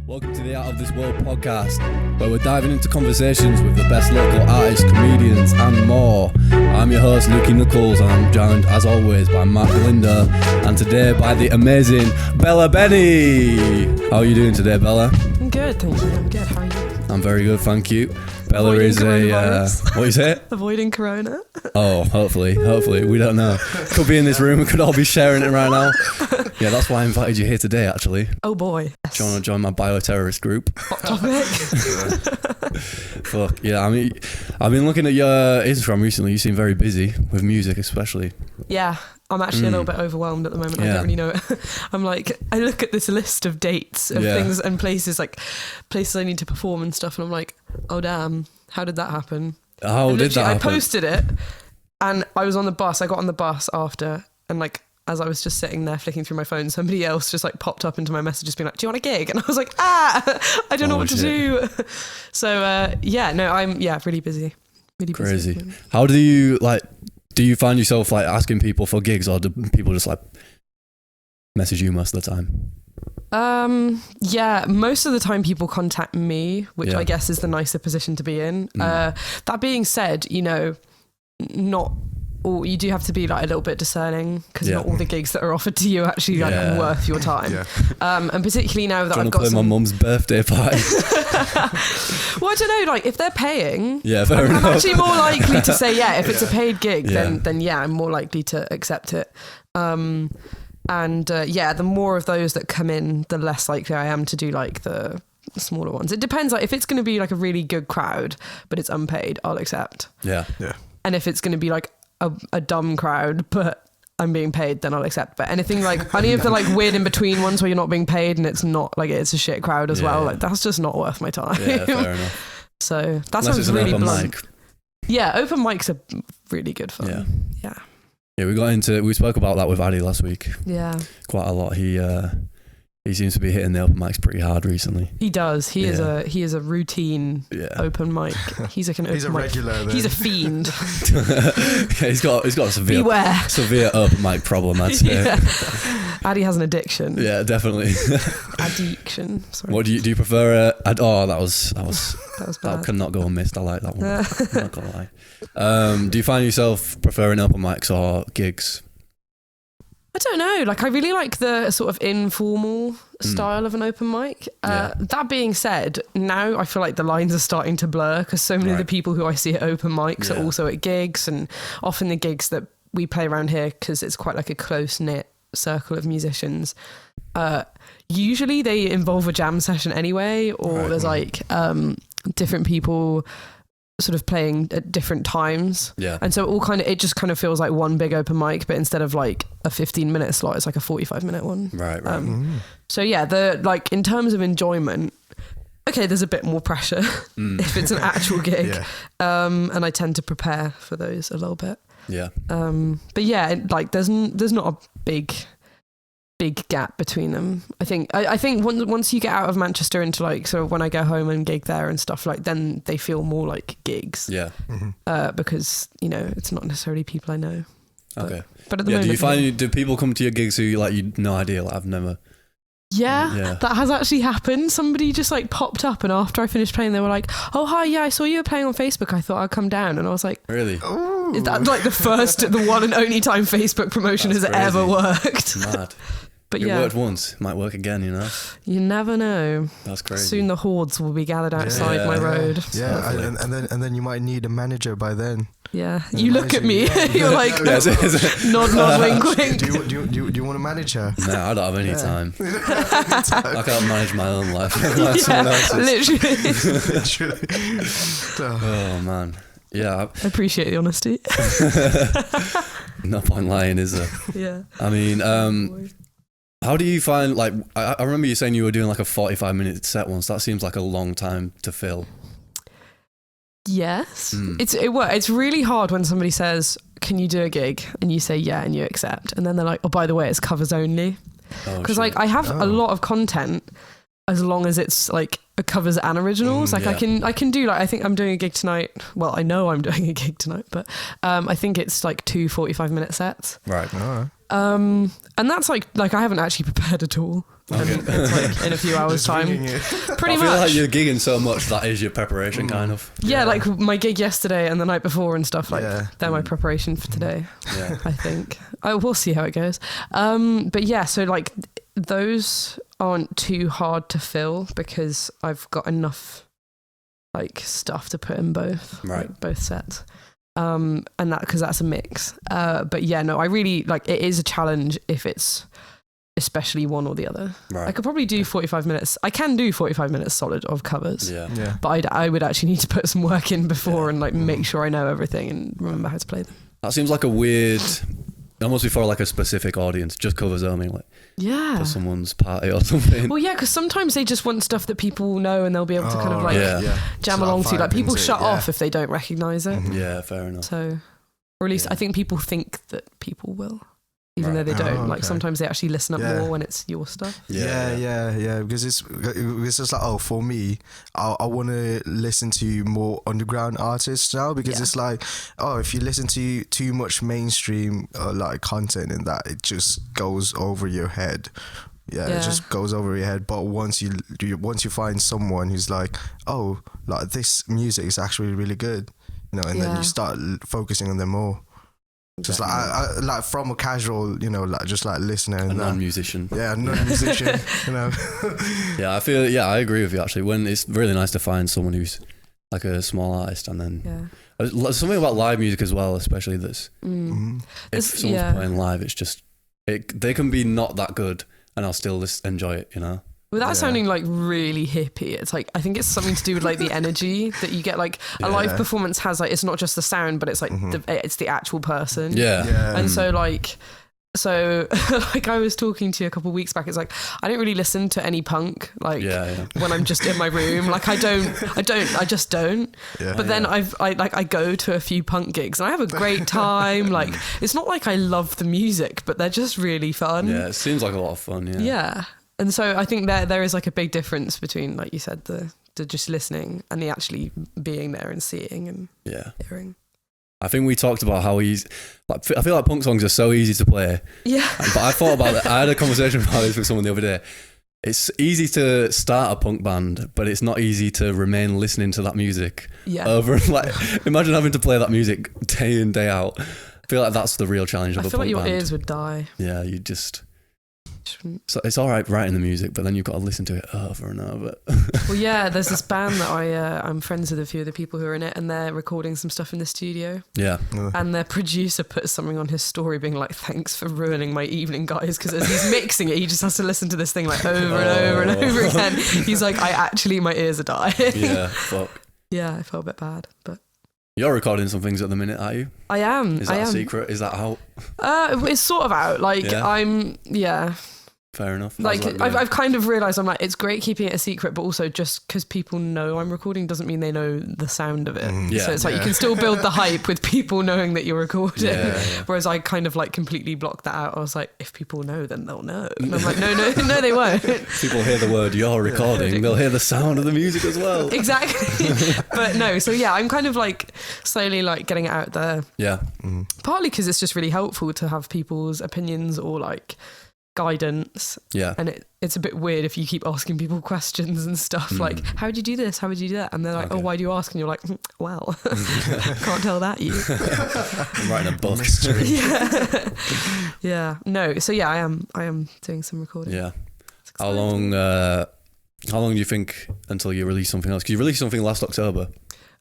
Welcome to the Out of This World podcast, where we're diving into conversations with the best local artists, comedians, and more. I'm your host, Lukey Knuckles, and I'm joined, as always, by Mark Galindo, and today by the amazing Bella Beney. How are you doing today, Bella? I'm good, thank you. I'm good. How are you? I'm very good, thank you. Bella Avoiding is what you say? Avoiding corona. Oh, hopefully, we don't know. Could be in this room, we could all be sharing it right now. Yeah, that's why I invited you here today, actually. Oh boy. Do you want to join my bioterrorist group? Hot topic. Fuck, yeah, I mean, I've been looking at your Instagram recently. You seem very busy with music, especially. Yeah, I'm actually a little bit overwhelmed at the moment. I don't really know it. I'm like, I look at this list of dates of things and places I need to perform and stuff, and I'm like, oh damn, how did that happen? How did that happen? I posted it, and I was on the bus. I got on the bus after, and like, as I was just sitting there flicking through my phone, somebody else just like popped up into my messages being like, do you want a gig? And I was like, I don't know what to do. So I'm really busy. Really busy. Crazy. How do you find yourself like asking people for gigs, or do people just like message you most of the time? Most of the time people contact me, which I guess is the nicer position to be in. That being said, you do have to be like a little bit discerning, because not all the gigs that are offered to you are actually worth your time. And particularly now that I've got my mum's birthday party. Well, I don't know, like if they're paying, fair enough. I'm actually more likely to say if it's a paid gig, then I'm more likely to accept it. The more of those that come in, the less likely I am to do like the smaller ones. It depends, like if it's going to be like a really good crowd but it's unpaid, I'll accept. And if it's going to be like a dumb crowd but I'm being paid, then I'll accept. But anything like any of the like weird in between ones where you're not being paid and it's not like it's a shit crowd as well, like that's just not worth my time. Fair enough. So that sounds really blunt. Open mics are really good fun. We spoke about that with Addy last week. Quite a lot. He seems to be hitting the open mics pretty hard recently. He does. He is a routine open mic. He's like he's a regular. He's a fiend. He's got a severe open mic problem, I'd say. Addy has an addiction. Yeah, definitely. Addiction. Sorry. What do you prefer? That was bad. That could not go unmissed. I like that one. I'm not gonna lie. Do you find yourself preferring open mics or gigs? I don't know. Like, I really like the sort of informal style of an open mic. That being said, now I feel like the lines are starting to blur, because so many of the people who I see at open mics are also at gigs, and often the gigs that we play around here, because it's quite like a close-knit circle of musicians, usually they involve a jam session anyway, or there's like different people sort of playing at different times, and so it just kind of feels like one big open mic, but instead of like a 15-minute slot, it's like a 45-minute one. So the like in terms of enjoyment, there's a bit more pressure if it's an actual gig, and I tend to prepare for those a little bit. But there's not a big gap between them. I think once you get out of Manchester into like sort of when I go home and gig there and stuff, like then they feel more like gigs. Because it's not necessarily people I know. But at the moment, do people come to your gigs who like you no idea? Like I've never. That has actually happened. Somebody just like popped up, and after I finished playing, they were like, "Oh hi, I saw you were playing on Facebook. I thought I'd come down." And I was like, "Really? Is that like the one and only time Facebook promotion has ever worked?" Mad. But it worked once, might work again, You never know. That's crazy. Soon the hordes will be gathered outside my road. And then you might need a manager by then. Yeah, you look at me, you're like, nod, wink, wink. Do you want to manage her? No, I don't have any time. I can't manage my own life. Literally. Oh man. Yeah. I appreciate the honesty. No point lying, is there? Yeah. I mean, how do you find, like, I remember you saying you were doing like a 45-minute set once. That seems like a long time to fill. Yes. It's really hard when somebody says, can you do a gig? And you say, yeah, and you accept. And then they're like, oh, by the way, it's covers only. Because like I have a lot of content, as long as it's like a covers and originals. I can do like, I think I'm doing a gig tonight. Well, I know I'm doing a gig tonight, but I think it's like 2 45-minute sets. Right. And that's like I haven't actually prepared at all. Okay. And it's like in a few hours time. Pretty I feel much. like you're gigging so much that is your preparation kind of. Yeah, like my gig yesterday and the night before and stuff, like they're my preparation for today. Yeah. I think. We'll see how it goes. But yeah, so like those aren't too hard to fill because I've got enough like stuff to put in both. Right. Like, both sets. And that because that's a mix. But yeah, no, I really like it is a challenge if it's especially one or the other. Right. I could probably do 45 minutes. I can do 45 minutes solid of covers. Yeah. But I would actually need to put some work in before and like make sure I know everything and remember how to play them. That seems like a weird, almost before like a specific audience, just covers only, like for someone's party or something. Well, yeah, because sometimes they just want stuff that people know and they'll be able to kind of like jam So along to. Like vibe people into it, shut off if they don't recognise it. Yeah, fair enough. So, or at least I think people think that people will. Even though they don't, like sometimes they actually listen up more when it's your stuff. Yeah. Because it's like, for me, I want to listen to more underground artists now because it's like, if you listen to too much mainstream like content and that, it just goes over your head. Yeah, it just goes over your head. But once you find someone who's like, like this music is actually really good, and then you start focusing on them more. Just like I like from a casual, like just like listener and a non-musician. Yeah, non-musician. Yeah, I agree with you actually. When it's really nice to find someone who's like a small artist, and then there's something about live music as well, especially this. If someone's playing live, it's just they can be not that good, and I'll still just enjoy it. Without sounding like really hippie, it's like I think it's something to do with like the energy that you get. Like a live performance has like it's not just the sound, but it's like it's the actual person. And so like I was talking to you a couple of weeks back. It's like I don't really listen to any punk like when I'm just in my room. Like I just don't. But then I go to a few punk gigs and I have a great time. Like it's not like I love the music, but they're just really fun. Yeah, it seems like a lot of fun. Yeah. And so I think there is like a big difference between, like you said, the just listening and the actually being there and seeing and hearing. I think we talked about how easy, like, I feel like punk songs are so easy to play. Yeah. But I thought about it. I had a conversation about this with someone the other day. It's easy to start a punk band, but it's not easy to remain listening to that music over. Like, imagine having to play that music day in, day out. I feel like that's the real challenge of a punk band. I feel like your ears would die. Yeah, you just... So it's all right writing the music, but then you've got to listen to it over and over. Well, yeah, there's this band that I'm friends with a few of the people who are in it, and they're recording some stuff in the studio. Yeah. And their producer put something on his story being like, "Thanks for ruining my evening, guys," because as he's mixing it, he just has to listen to this thing like over and over and over again. He's like, my ears are dying. Yeah, fuck. Yeah, I felt a bit bad, but... You're recording some things at the minute, are you? I am. Is that a secret? Is that out? It's sort of out. Like, Fair enough. Like I've kind of realised I'm like, it's great keeping it a secret, but also just because people know I'm recording doesn't mean they know the sound of it. So it's like you can still build the hype with people knowing that you're recording. Whereas I kind of like completely blocked that out. I was like, if people know, then they'll know. And I'm like, no, they won't. People hear the word "you're recording," they'll hear the sound of the music as well. Exactly. But no, so yeah, I'm kind of like slowly like getting it out there. Yeah. Partly because it's just really helpful to have people's opinions or like guidance. Yeah. And it's a bit weird if you keep asking people questions and stuff like, how would you do this? How would you do that? And they're like, oh, why do you ask? And you're like, well, can't tell that you. I'm writing a book. Yeah. No. So yeah, I am doing some recording. Yeah. How long do you think until you release something else? Because you released something last October.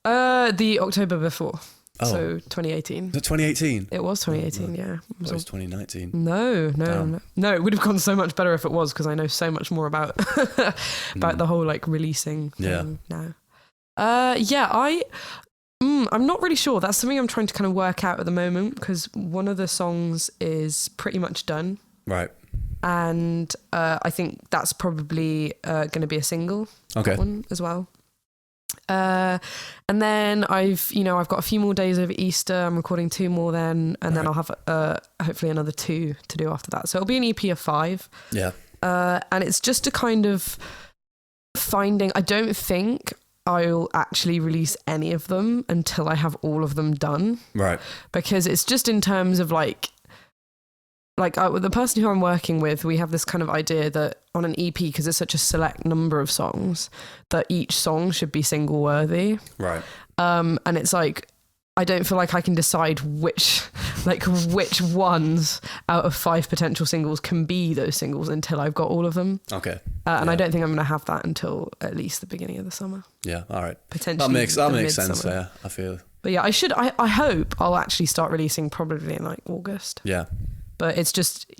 The October before. Oh. So 2018. Was it 2018? It was 2018, yeah. It was 2019. No. It would have gone so much better if it was, because I know so much more about the whole like releasing thing now. I'm not really sure. That's something I'm trying to kind of work out at the moment, because one of the songs is pretty much done. Right. And I think that's probably going to be a single. Okay. That one as well. And then I've got a few more days over Easter. I'm recording 2 more then, and then I'll have hopefully another 2 to do after that. So it'll be an EP of 5. Yeah. And it's just a kind of finding. I don't think I'll actually release any of them until I have all of them done. Right. Because it's just in terms of like like the person who I'm working with, we have this kind of idea that on an EP, because it's such a select number of songs, that each song should be single worthy. Right. And it's like, I don't feel like I can decide which ones out of 5 potential singles can be those singles until I've got all of them. Okay. And I don't think I'm going to have that until at least the beginning of the summer. Yeah. All right. Potentially. That makes sense. Yeah, I feel. But yeah, I hope I'll actually start releasing probably in like August. Yeah. But it's just,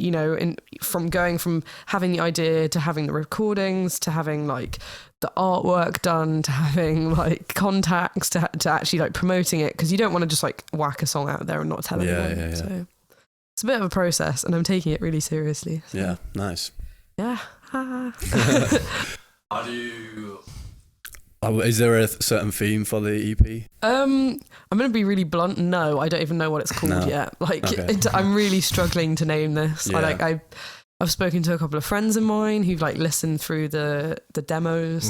from going from having the idea to having the recordings to having like the artwork done to having like contacts to actually like promoting it, because you don't want to just like whack a song out there and not tell anyone. Yeah. So it's a bit of a process, and I'm taking it really seriously. So. Yeah, nice. Yeah. How do you... is there a certain theme for the EP? I'm going to be really blunt. No, I don't even know what it's called yet. Like, okay. I'm really struggling to name this. Yeah. I've spoken to a couple of friends of mine who've like listened through the demos.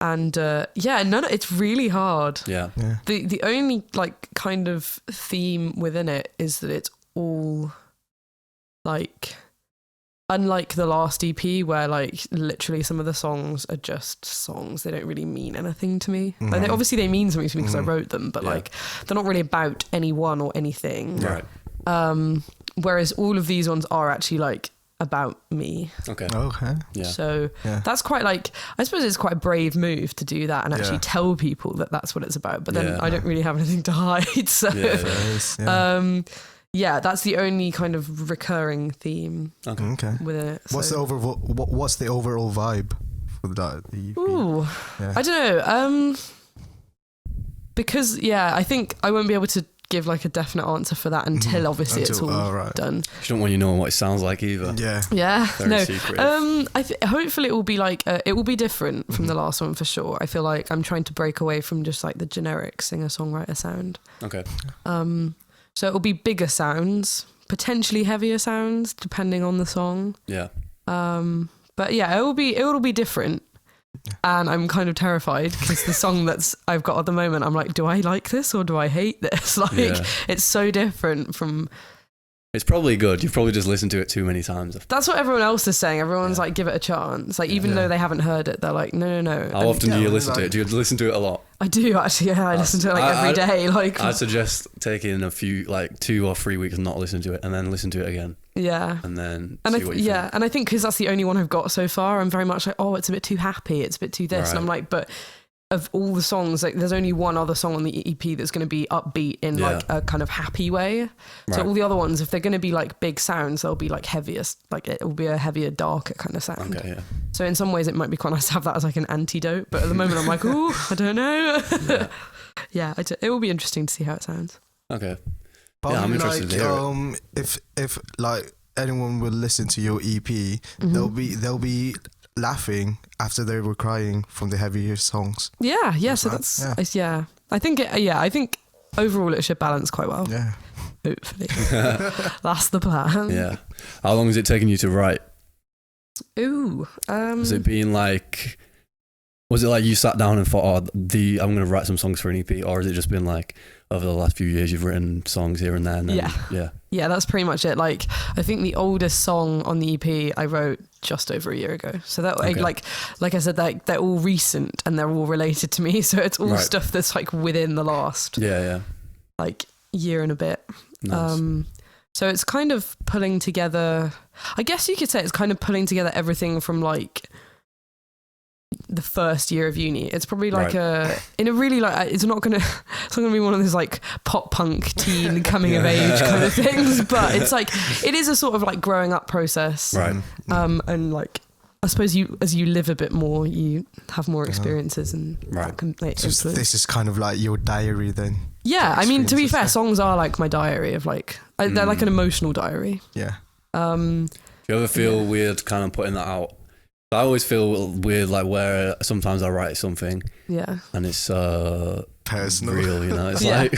It's really hard. Yeah. The only like kind of theme within it is that it's all like, unlike the last EP where like literally some of the songs are just songs, they don't really mean anything to me. Like they mean something to me because I wrote them, but like they're not really about anyone or anything. Right. Whereas all of these ones are actually like about me. Okay. Yeah. So that's quite like, I suppose it's quite a brave move to do that and actually tell people that that's what it's about. But then I don't really have anything to hide. So that's the only kind of recurring theme. Okay. With it. What's the overall vibe for that? Ooh, I don't know. Because I think I won't be able to give like a definite answer for that until it's all done. You don't want you knowing what it sounds like either. Yeah. Very secretive. Hopefully it will be like it will be different from the last one for sure. I feel like I'm trying to break away from just like the generic singer-songwriter sound. Okay. So it will be bigger sounds, potentially heavier sounds, depending on the song. Yeah. But yeah, it will be different. And I'm kind of terrified because the song that's I've got at the moment, I'm like, do I like this or do I hate this? Like, it's so different from... It's probably good. You've probably just listened to it too many times. That's what everyone else is saying. Everyone's like, give it a chance. Like, even though they haven't heard it, they're like, no. How often do you listen to it? Do you listen to it a lot? I do, actually. Yeah, I listen to it like every day. Like, I suggest taking a few, like 2 or 3 weeks and not listen to it and then listen to it again. Yeah. And then see what you think. And I think because that's the only one I've got so far, I'm very much like, oh, it's a bit too happy. It's a bit too this. Right. And I'm like, but of all the songs, like there's only one other song on the EP that's going to be upbeat in like a kind of happy way. Right. So all the other ones, if they're going to be like big sounds, they'll be like heavier, like it will be a heavier, darker kind of sound. Okay, yeah. So in some ways it might be quite nice to have that as like an antidote, but at the moment I'm like, ooh, I don't know. It will be interesting to see how it sounds. Okay. But I'm interested to hear it. If like anyone will listen to your EP, they'll be laughing after they were crying from the heavier songs. So that's I think overall it should balance quite well. Hopefully. That's the plan. How long has it taken you to write? Was it being like, was it like you sat down and thought, I'm going to write some songs for an EP, or has it just been like over the last few years you've written songs here and there? And then, yeah, that's pretty much it. Like, I think the oldest song on the EP I wrote just over a year ago. So that like I said, they're all recent and they're all related to me. So it's all stuff that's like within the last like year and a bit. Nice. So it's kind of pulling together, I guess you could say it's kind of pulling together everything from like the first year of uni. It's probably like it's not gonna be one of those like pop punk teen coming of age kind of things, but it's like it is a sort of like growing up process, and like I suppose as you live a bit more, you have more experiences and that can like so this is kind of like your diary then. I mean, to be fair, songs are like my diary of like they're like an emotional diary. Do you ever feel weird kind of putting that out? I always feel weird, like where sometimes I write something, and it's personal, real, you know. It's like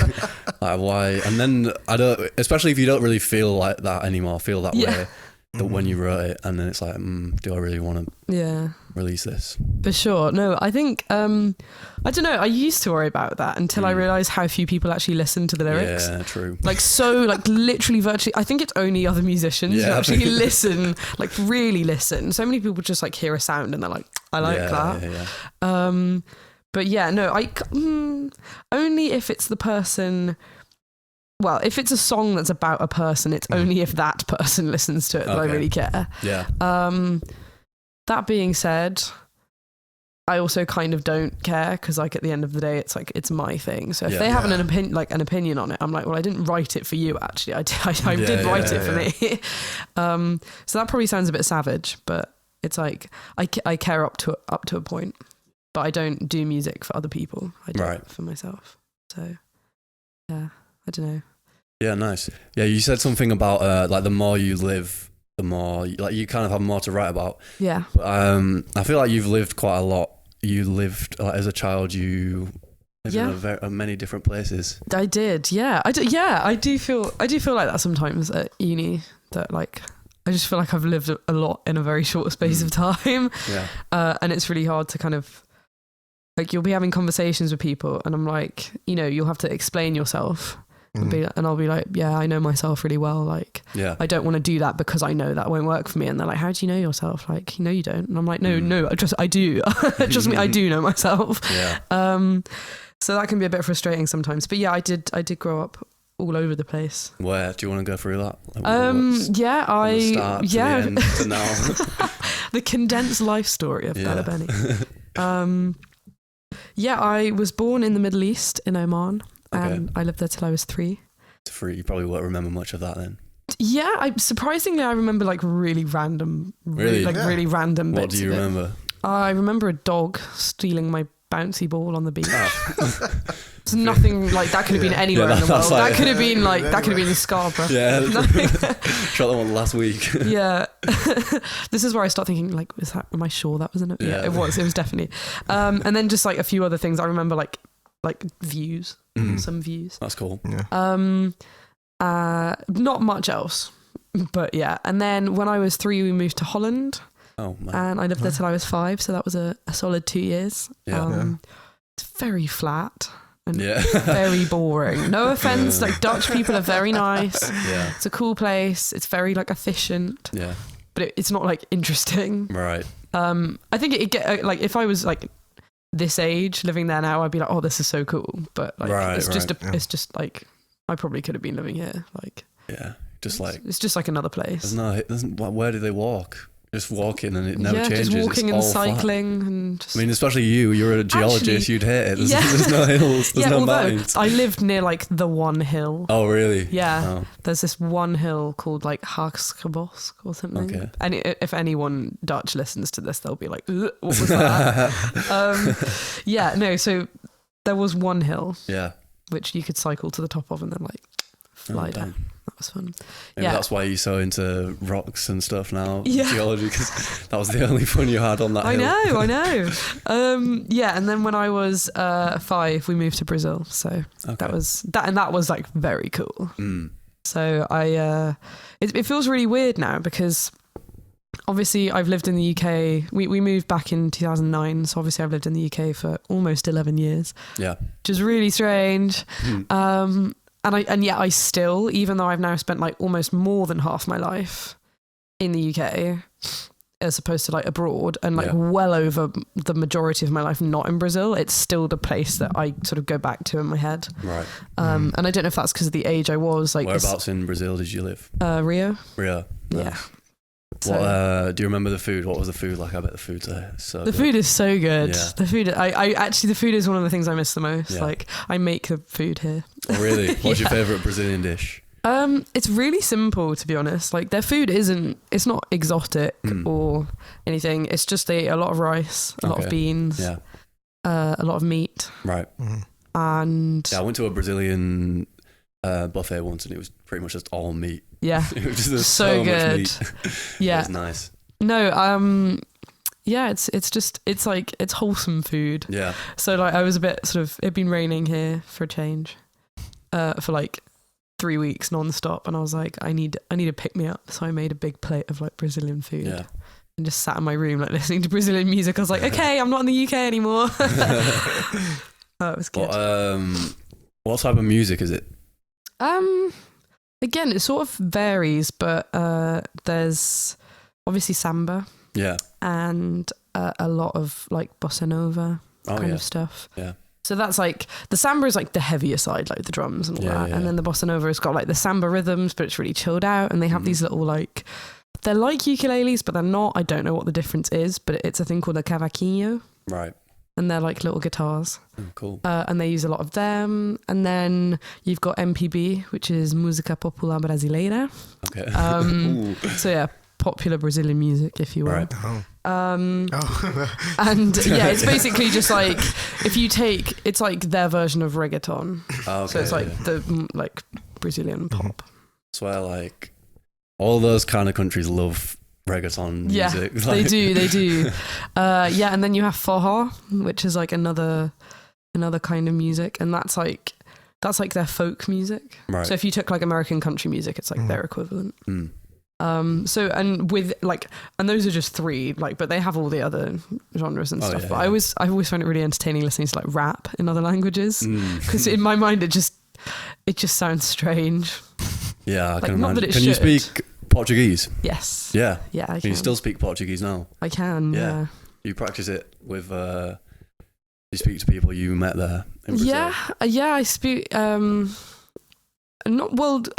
why? And then I don't, especially if you don't really feel like that anymore, feel that way that when you wrote it, and then it's like, do I really want to release this. For sure. No, I think, I don't know, I used to worry about that until I realised how few people actually listen to the lyrics. Yeah, true. Like, so, like, literally, virtually, I think it's only other musicians who actually listen, like, really listen. So many people just, like, hear a sound and they're like, I like that. Yeah. But yeah, no, only if it's the person... Well, if it's a song that's about a person, it's only if that person listens to it that I really care. Yeah. That being said, I also kind of don't care because, like, at the end of the day, it's like it's my thing. So if they have an opinion on it, I'm like, well, I didn't write it for you. Actually, I did write it for me. So that probably sounds a bit savage, but it's like I care up to a point, but I don't do music for other people. I do it for myself. So yeah, I don't know. Yeah, nice. Yeah, you said something about like the more you live, the more like you kind of have more to write about. Yeah. But, I feel like you've lived quite a lot. You lived as a child. You lived in many different places. I did. Yeah. I do feel like that sometimes at uni. That like I just feel like I've lived a lot in a very short space of time. Yeah. And it's really hard to kind of like you'll be having conversations with people, and I'm like, you know, you'll have to explain yourself. And I'll be like, yeah, I know myself really well. Like, I don't want to do that because I know that won't work for me. And they're like, how do you know yourself? Like, no, you don't. And I'm like, no, I do. Trust me, I do know myself. Yeah. So that can be a bit frustrating sometimes. But yeah, I did grow up all over the place. Where do you want to go through that? Like, to now. The condensed life story of Bella Beney. I was born in the Middle East in Oman. And I lived there till I was 3. You probably won't remember much of that then. Yeah, I remember like really random random bits. What do you remember? I remember a dog stealing my bouncy ball on the beach. It's nothing like that could have been anywhere in the world. That could have been in Scarborough. Yeah, shot that one last week. Yeah, this is where I start thinking like, am I sure that was in it? Yeah, it was definitely. And then just like a few other things I remember like views. Some views. That's cool. Yeah. Not much else, but yeah. And then when I was 3, we moved to Holland. Oh man. And I lived there till I was 5, so that was a solid 2 years. Yeah. It's very flat and very boring. No offense, like Dutch people are very nice. Yeah. It's a cool place. It's very like efficient. Yeah. But it's not like interesting. Right. I think it get like if I was like this age living there now, I'd be like, oh, this is so cool. But like it's just like I probably could have been living here. Like it's just like another place. Where do they walk? Just walking and it never changes. Just walking and cycling and just... I mean, especially you're a geologist, you'd hate it. There's no hills, there's no mountains. I lived near like the one hill. Oh really? Yeah. Oh. There's this one hill called like Haagskebosk or something. Okay. And if anyone Dutch listens to this, they'll be like, what was that? So there was one hill. Yeah. Which you could cycle to the top of and then like fly down. That was fun. Maybe that's why you're so into rocks and stuff now, geology, because that was the only fun you had on that hill. I know. And then when I was 5, we moved to Brazil. So that was like very cool. So it feels really weird now because obviously I've lived in the UK. We moved back in 2009, so obviously I've lived in the UK for almost 11 years. Yeah, which is really strange. And yet I still, even though I've now spent like almost more than half my life in the UK, as opposed to like abroad, and like well over the majority of my life not in Brazil, it's still the place that I sort of go back to in my head. Right. And I don't know if that's because of the age I was. Like, whereabouts in Brazil did you live? Rio. Rio. Yeah. What do you remember the food? What was the food like? I bet the food's so good. Food is so good. Yeah. The food, the food is one of the things I miss the most. Yeah. Like I make the food here. Oh really? What's your favourite Brazilian dish? It's really simple, to be honest. Like their food it's not exotic or anything. It's just a lot of rice, a lot of beans, a lot of meat. Right. And I went to a Brazilian buffet once and it was pretty much just all meat. Yeah. It was just so good. Much meat. Yeah. It was nice. No, it's wholesome food. Yeah. So like I was a bit it'd been raining here for a change, for like 3 weeks non-stop, and I was like, I need to pick me up. So I made a big plate of like Brazilian food. Yeah. and just sat in my room like listening to Brazilian music. I was like, okay, I'm not in the UK anymore. Oh, it was good. What type of music is it? Again, it sort of varies, but there's obviously samba. Yeah. And a lot of like bossa nova kind of stuff. Yeah. So that's like, the samba is like the heavier side, like the drums and all that. And then the bossa nova has got like the samba rhythms, but it's really chilled out. And they have these little like, they're like ukuleles, but they're not. I don't know what the difference is, but it's a thing called a cavaquinho. Right. And they're like little guitars. Cool. And they use a lot of them. And then you've got MPB, which is Música Popular Brasileira. Okay. So yeah, popular Brazilian music, if you will. Right. And yeah, it's basically just like, if you take, it's like their version of reggaeton. Okay, So it's like the like Brazilian pop. That's why like all those kind of countries love reggaeton music. Yeah, they do. Yeah, and then you have forró, which is like another kind of music, and that's like their folk music. Right. So if you took like American country music, it's like their equivalent. So and with like, and those are just three, like, but they have all the other genres and stuff. Yeah, but yeah. I always find it really entertaining listening to like rap in other languages, because in my mind it just sounds strange. Yeah, I Like, can not that imagine. it Can you should. speak Portuguese? Yes. Yeah. Yeah, I Can can. you still speak Portuguese now? I can. Yeah. You practice it with you speak to people you met there in Brazil? Yeah. I speak. I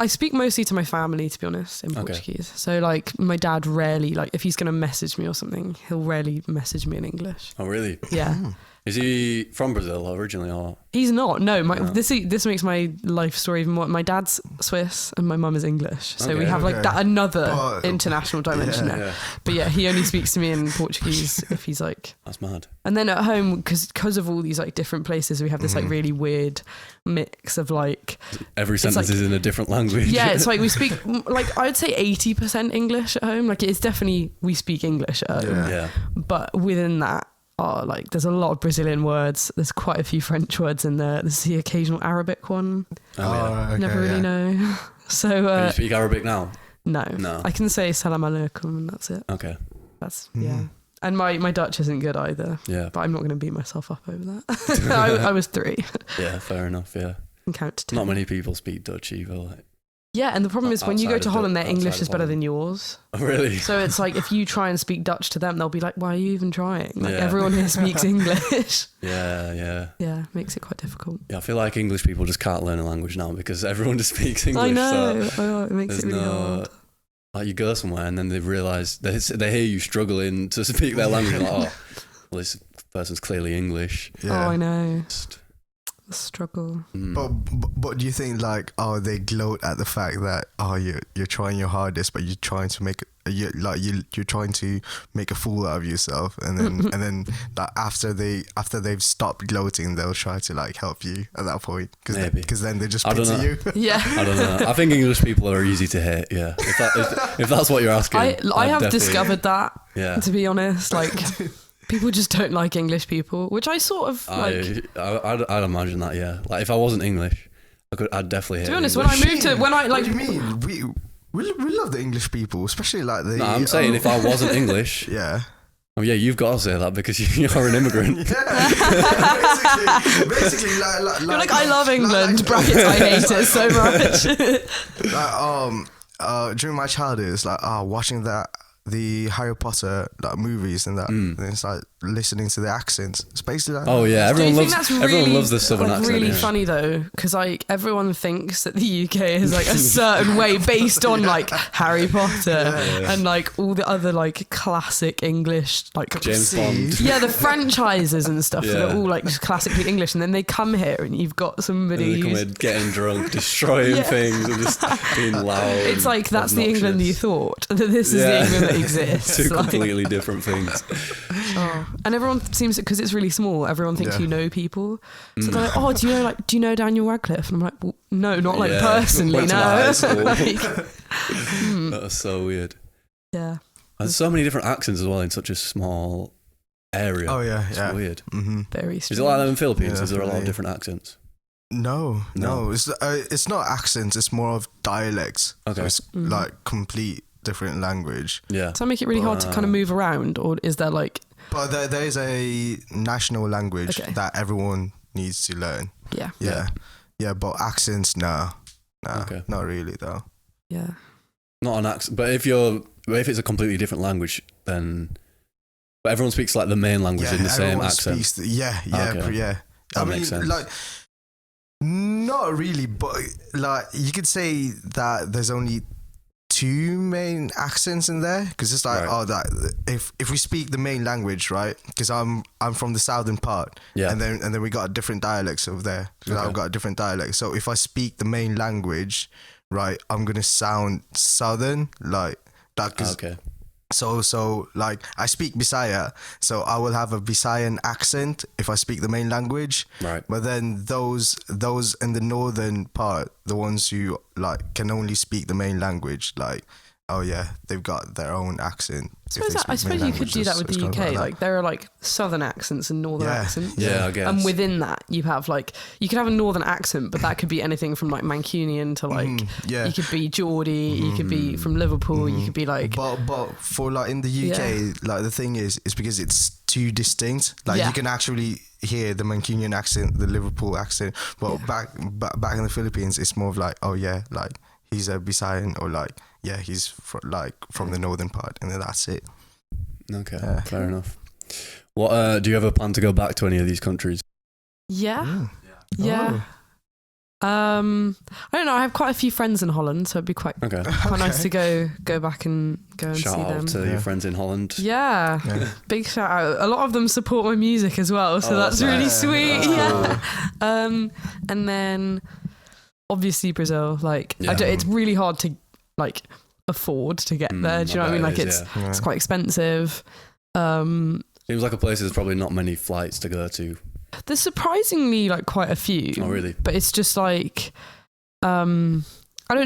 speak mostly to my family, to be honest, in Portuguese. So like my dad rarely, like if he's going to message me or something, he'll rarely message me in English. Oh, really? Yeah. Is he from Brazil originally, or? He's not. No, this makes my life story even more. My dad's Swiss and my mum is English, so we have like that another international dimension there. Yeah. But yeah, he only speaks to me in Portuguese if he's like. That's mad. And then at home, because of all these like different places, we have this like really weird mix of like. Every sentence is in a different language. Yeah, it's like we speak like I'd say 80% English at home. Like it's definitely we speak English at home. Yeah. But within that. Like there's a lot of Brazilian words. There's quite a few French words in there. There's the occasional Arabic one. Okay, Never really know. So can you speak Arabic now? No. I can say salam alaikum and that's it. Okay. That's yeah. And my Dutch isn't good either. Yeah. But I'm not going to beat myself up over that. I was 3. Yeah, fair enough. Yeah. And count to 10. Not many people speak Dutch either. Like. Yeah, and the problem is when you go Outside to of Holland, their outside English of is better Holland. than yours. Oh, really? So it's like if you try and speak Dutch to them, they'll be like, "Why are you even trying?" Like Yeah. everyone here speaks English. Yeah. Yeah, makes it quite difficult. Yeah, I feel like English people just can't learn a language now because everyone just speaks English. I know. So It makes it really hard. Like you go somewhere and then they realise they hear you struggling to speak their language. Like, oh, well, this person's clearly English. Yeah. Oh, I know. Just, The struggle. But do you think like they gloat at the fact that you're trying your hardest, but you're trying to make you're trying to make a fool out of yourself, and then like after they've stopped gloating, they'll try to like help you at that point because then they just pity you. Yeah. I don't know. I think English people are easy to hate. Yeah, if that's what you're asking. I have discovered that. Yeah. To be honest, like. People just don't like English people, which I sort of like. I'd imagine that, yeah. Like if I wasn't English, I'd definitely hate. To be honest, English. when I like. What do you mean? We love the English people, especially like the. No, I'm saying if I wasn't English. Yeah. Oh yeah, you've got to say that because you're an immigrant. Yeah. basically, like You're like I love England. Brackets, I hate it so much. Like during my childhood, it's like watching the Harry Potter like movies and that, and it's like listening to the accents. It's basically like Oh yeah, everyone loves the southern accent. Really yeah. funny though, because like everyone thinks that the UK is like a certain way based on like Harry Potter and like all the other like classic English like James Bond. Yeah, the franchises and stuff that are all like just classically English, and then they come here and you've got somebody They come who's in getting drunk, destroying things, and just being loud. it's like that's the obnoxious. England you thought. That this is the England that exists. Two Like, completely different things. and everyone seems because it's really small. Everyone thinks Yeah. you know people, so they're like, "Oh, do you know Daniel Radcliffe?" And I'm like, well, "No, not like Yeah. personally, Went to my no." high school. Like, That was so weird. yeah, There's so many different accents as well in such a small area. Oh yeah, It's yeah. weird. Mm-hmm. very. Is it like that in the Philippines? Yeah, Is there a lot of definitely. different accents? No. It's not accents. It's more of dialects. Okay. So it's like complete different language. Yeah. Does that make it really hard to kind of move around, or is there like? But there is a national language that everyone needs to learn. Yeah. But accents, nah, not really though. Yeah. Not an accent, but if it's a completely different language, then but everyone speaks like the main language in the same accent. That makes sense. Like, not really, but like you could say that there's only two main accents in there, because it's like that if we speak the main language, right? Because I'm from the southern part, and then we got different dialects over there. I've got a different dialect. So if I speak the main language, right, I'm gonna sound southern, like that. So like I speak Bisaya, so I will have a Bisayan accent if I speak the main language. Right. But then those in the northern part, the ones who like can only speak the main language, like they've got their own accent. I suppose you could do that with the UK. Like there are like southern accents and northern accents. Yeah, I guess. And within that, you have like you could have a northern accent, but that could be anything from like Mancunian to like you could be Geordie, you could be from Liverpool, you could be like. But for like in the UK, like the thing is because it's too distinct. Like you can actually hear the Mancunian accent, the Liverpool accent. But back in the Philippines, it's more of like like he's a Bisayan, or like. Yeah, he's from the northern part, and then that's it. Okay, fair enough. What do you ever plan to go back to any of these countries? Yeah. I don't know. I have quite a few friends in Holland, so it'd be quite nice to go back and see them. Shout out to your friends in Holland. Yeah, big shout out. A lot of them support my music as well, so that's really sweet. And then obviously Brazil. Like, it's really hard to like afford to get there. Do you know what I mean? Like it's quite expensive. Seems like a place there's probably not many flights to go to. There's surprisingly like quite a few. Oh really? But it's just like I don't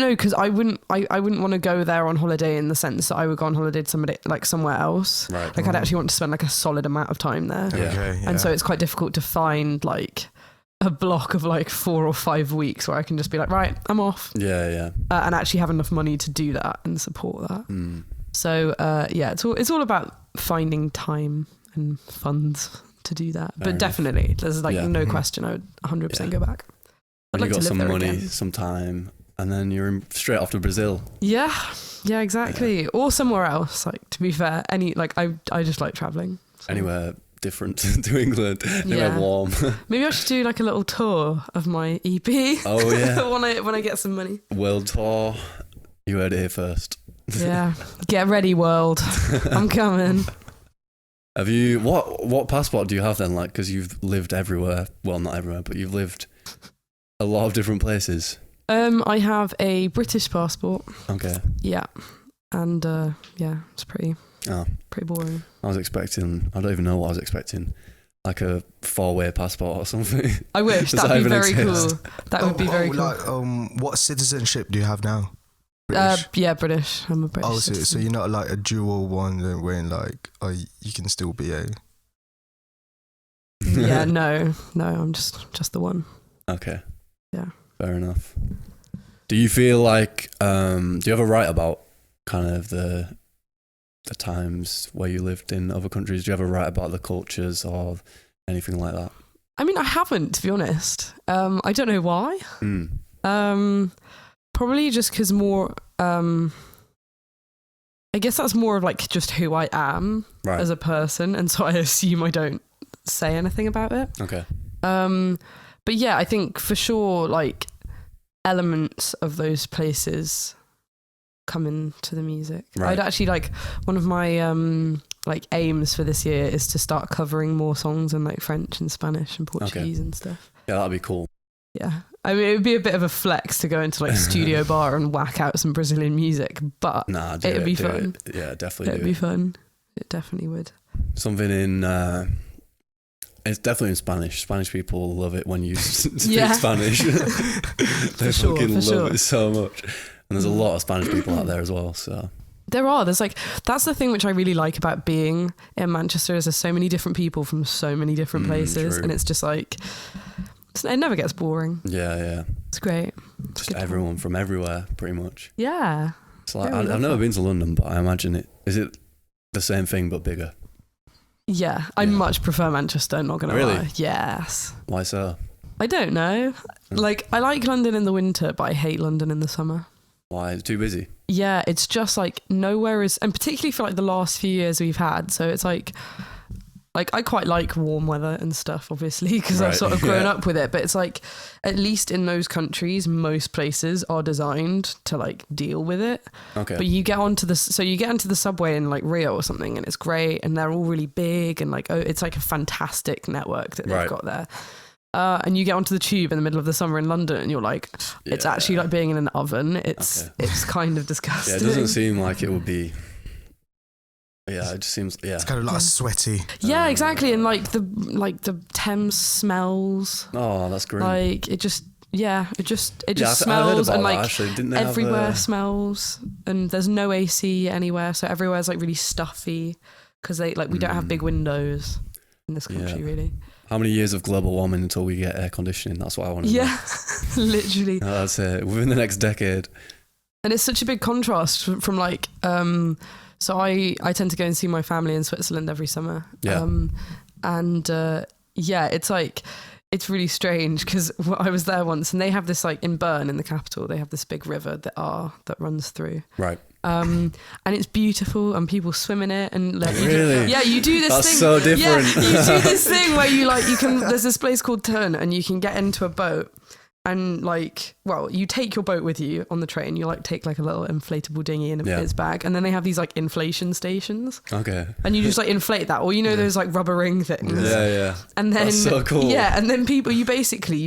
know, because I wouldn't want to go there on holiday in the sense that I would go on holiday to somewhere else. Right. Like I'd actually want to spend like a solid amount of time there. And so it's quite difficult to find like a block of like 4 or 5 weeks where I can just be like, right, I'm off. And actually have enough money to do that and support that. So it's all about finding time and funds to do that. But definitely, there's like no question, I would 100% go back. I'd like you got to live some there money, again. some time, and then you're straight off to Brazil. Yeah, exactly. Or somewhere else. Like, to be fair, I just like traveling. So. Anywhere different to England, anywhere warm. Maybe I should do like a little tour of my EP. Oh yeah. when I get some money. World tour. You heard it here first. Yeah. Get ready, world. I'm coming. Have you what passport do you have then? Like, because you've lived everywhere. Well, not everywhere, but you've lived a lot of different places. I have a British passport. Okay. Yeah, and it's pretty boring. I don't even know what I was expecting. Like a 4-way passport or something. I wish. That'd be very cool. That would be very cool. Like, what citizenship do you have now? British? British. I'm a British citizen. So you're not like a dual one where like you can still be a... Yeah, no, I'm just the one. Okay. Yeah. Fair enough. Do you feel like, do you ever write about kind of the times where you lived in other countries? Do you ever write about the cultures or anything like that? I mean, I haven't, to be honest. I don't know why. Probably just because more, I guess that's more of like just who I am as a person. And so I assume I don't say anything about it. Okay. But yeah, I think for sure, like elements of those places come into the music. I'd actually like one of my like aims for this year is to start covering more songs in like French and Spanish and Portuguese and stuff. Yeah, that'd be cool. Yeah. I mean, it would be a bit of a flex to go into like studio bar and whack out some Brazilian music, but it'd be fun. Yeah, definitely. It'd be fun. It definitely would. Something in, it's definitely in Spanish. Spanish people love it when you speak Spanish. They fucking love it so much. And there's a lot of Spanish people out there as well, so. There's like, that's the thing which I really like about being in Manchester is there's so many different people from so many different places. And it's just like, it never gets boring. Yeah. It's great. Just everyone from everywhere, pretty much. Yeah. It's like I've never been to London, but I imagine is it the same thing but bigger? Yeah, I much prefer Manchester, not gonna Really? lie. Yes. Why so? I don't know. Like, I like London in the winter, but I hate London in the summer. Why? It's too busy. Yeah, it's just like nowhere is, and particularly for like the last few years we've had. So it's like I quite like warm weather and stuff, obviously, because I've sort of grown up with it. But it's like, at least in those countries, most places are designed to like deal with it. Okay. But you get onto the subway in like Rio or something, and it's great, and they're all really big, and like it's like a fantastic network that they've got there. And you get onto the tube in the middle of the summer in London, and you're like, it's actually like being in an oven. It's kind of disgusting. Yeah, it doesn't seem like it would be. Yeah, it just seems. Yeah, it's kind of like sweaty. Yeah, exactly, and like the Thames smells. Oh, that's great. Like it just smells, and like everywhere smells, and there's no AC anywhere, so everywhere's like really stuffy because we don't have big windows in this country, really. How many years of global warming until we get air conditioning? That's what I want to know. Yeah, literally. No, that's it. Within the next decade. And it's such a big contrast from like, so I tend to go and see my family in Switzerland every summer. Yeah. It's like, it's really strange because I was there once, and they have this, like, in Bern, in the capital, they have this big river that runs through. Right. And it's beautiful, and people swim in it, and like, really? you do this That's thing. so different. Yeah, you do this thing where there's this place called Turn, and you can get into a boat, and like, well, you take your boat with you on the train. You like take like a little inflatable dinghy in its bag, and then they have these like inflation stations. Okay. And you just like inflate that, or those like rubber ring things. Yeah. And then that's so cool. Yeah, and then you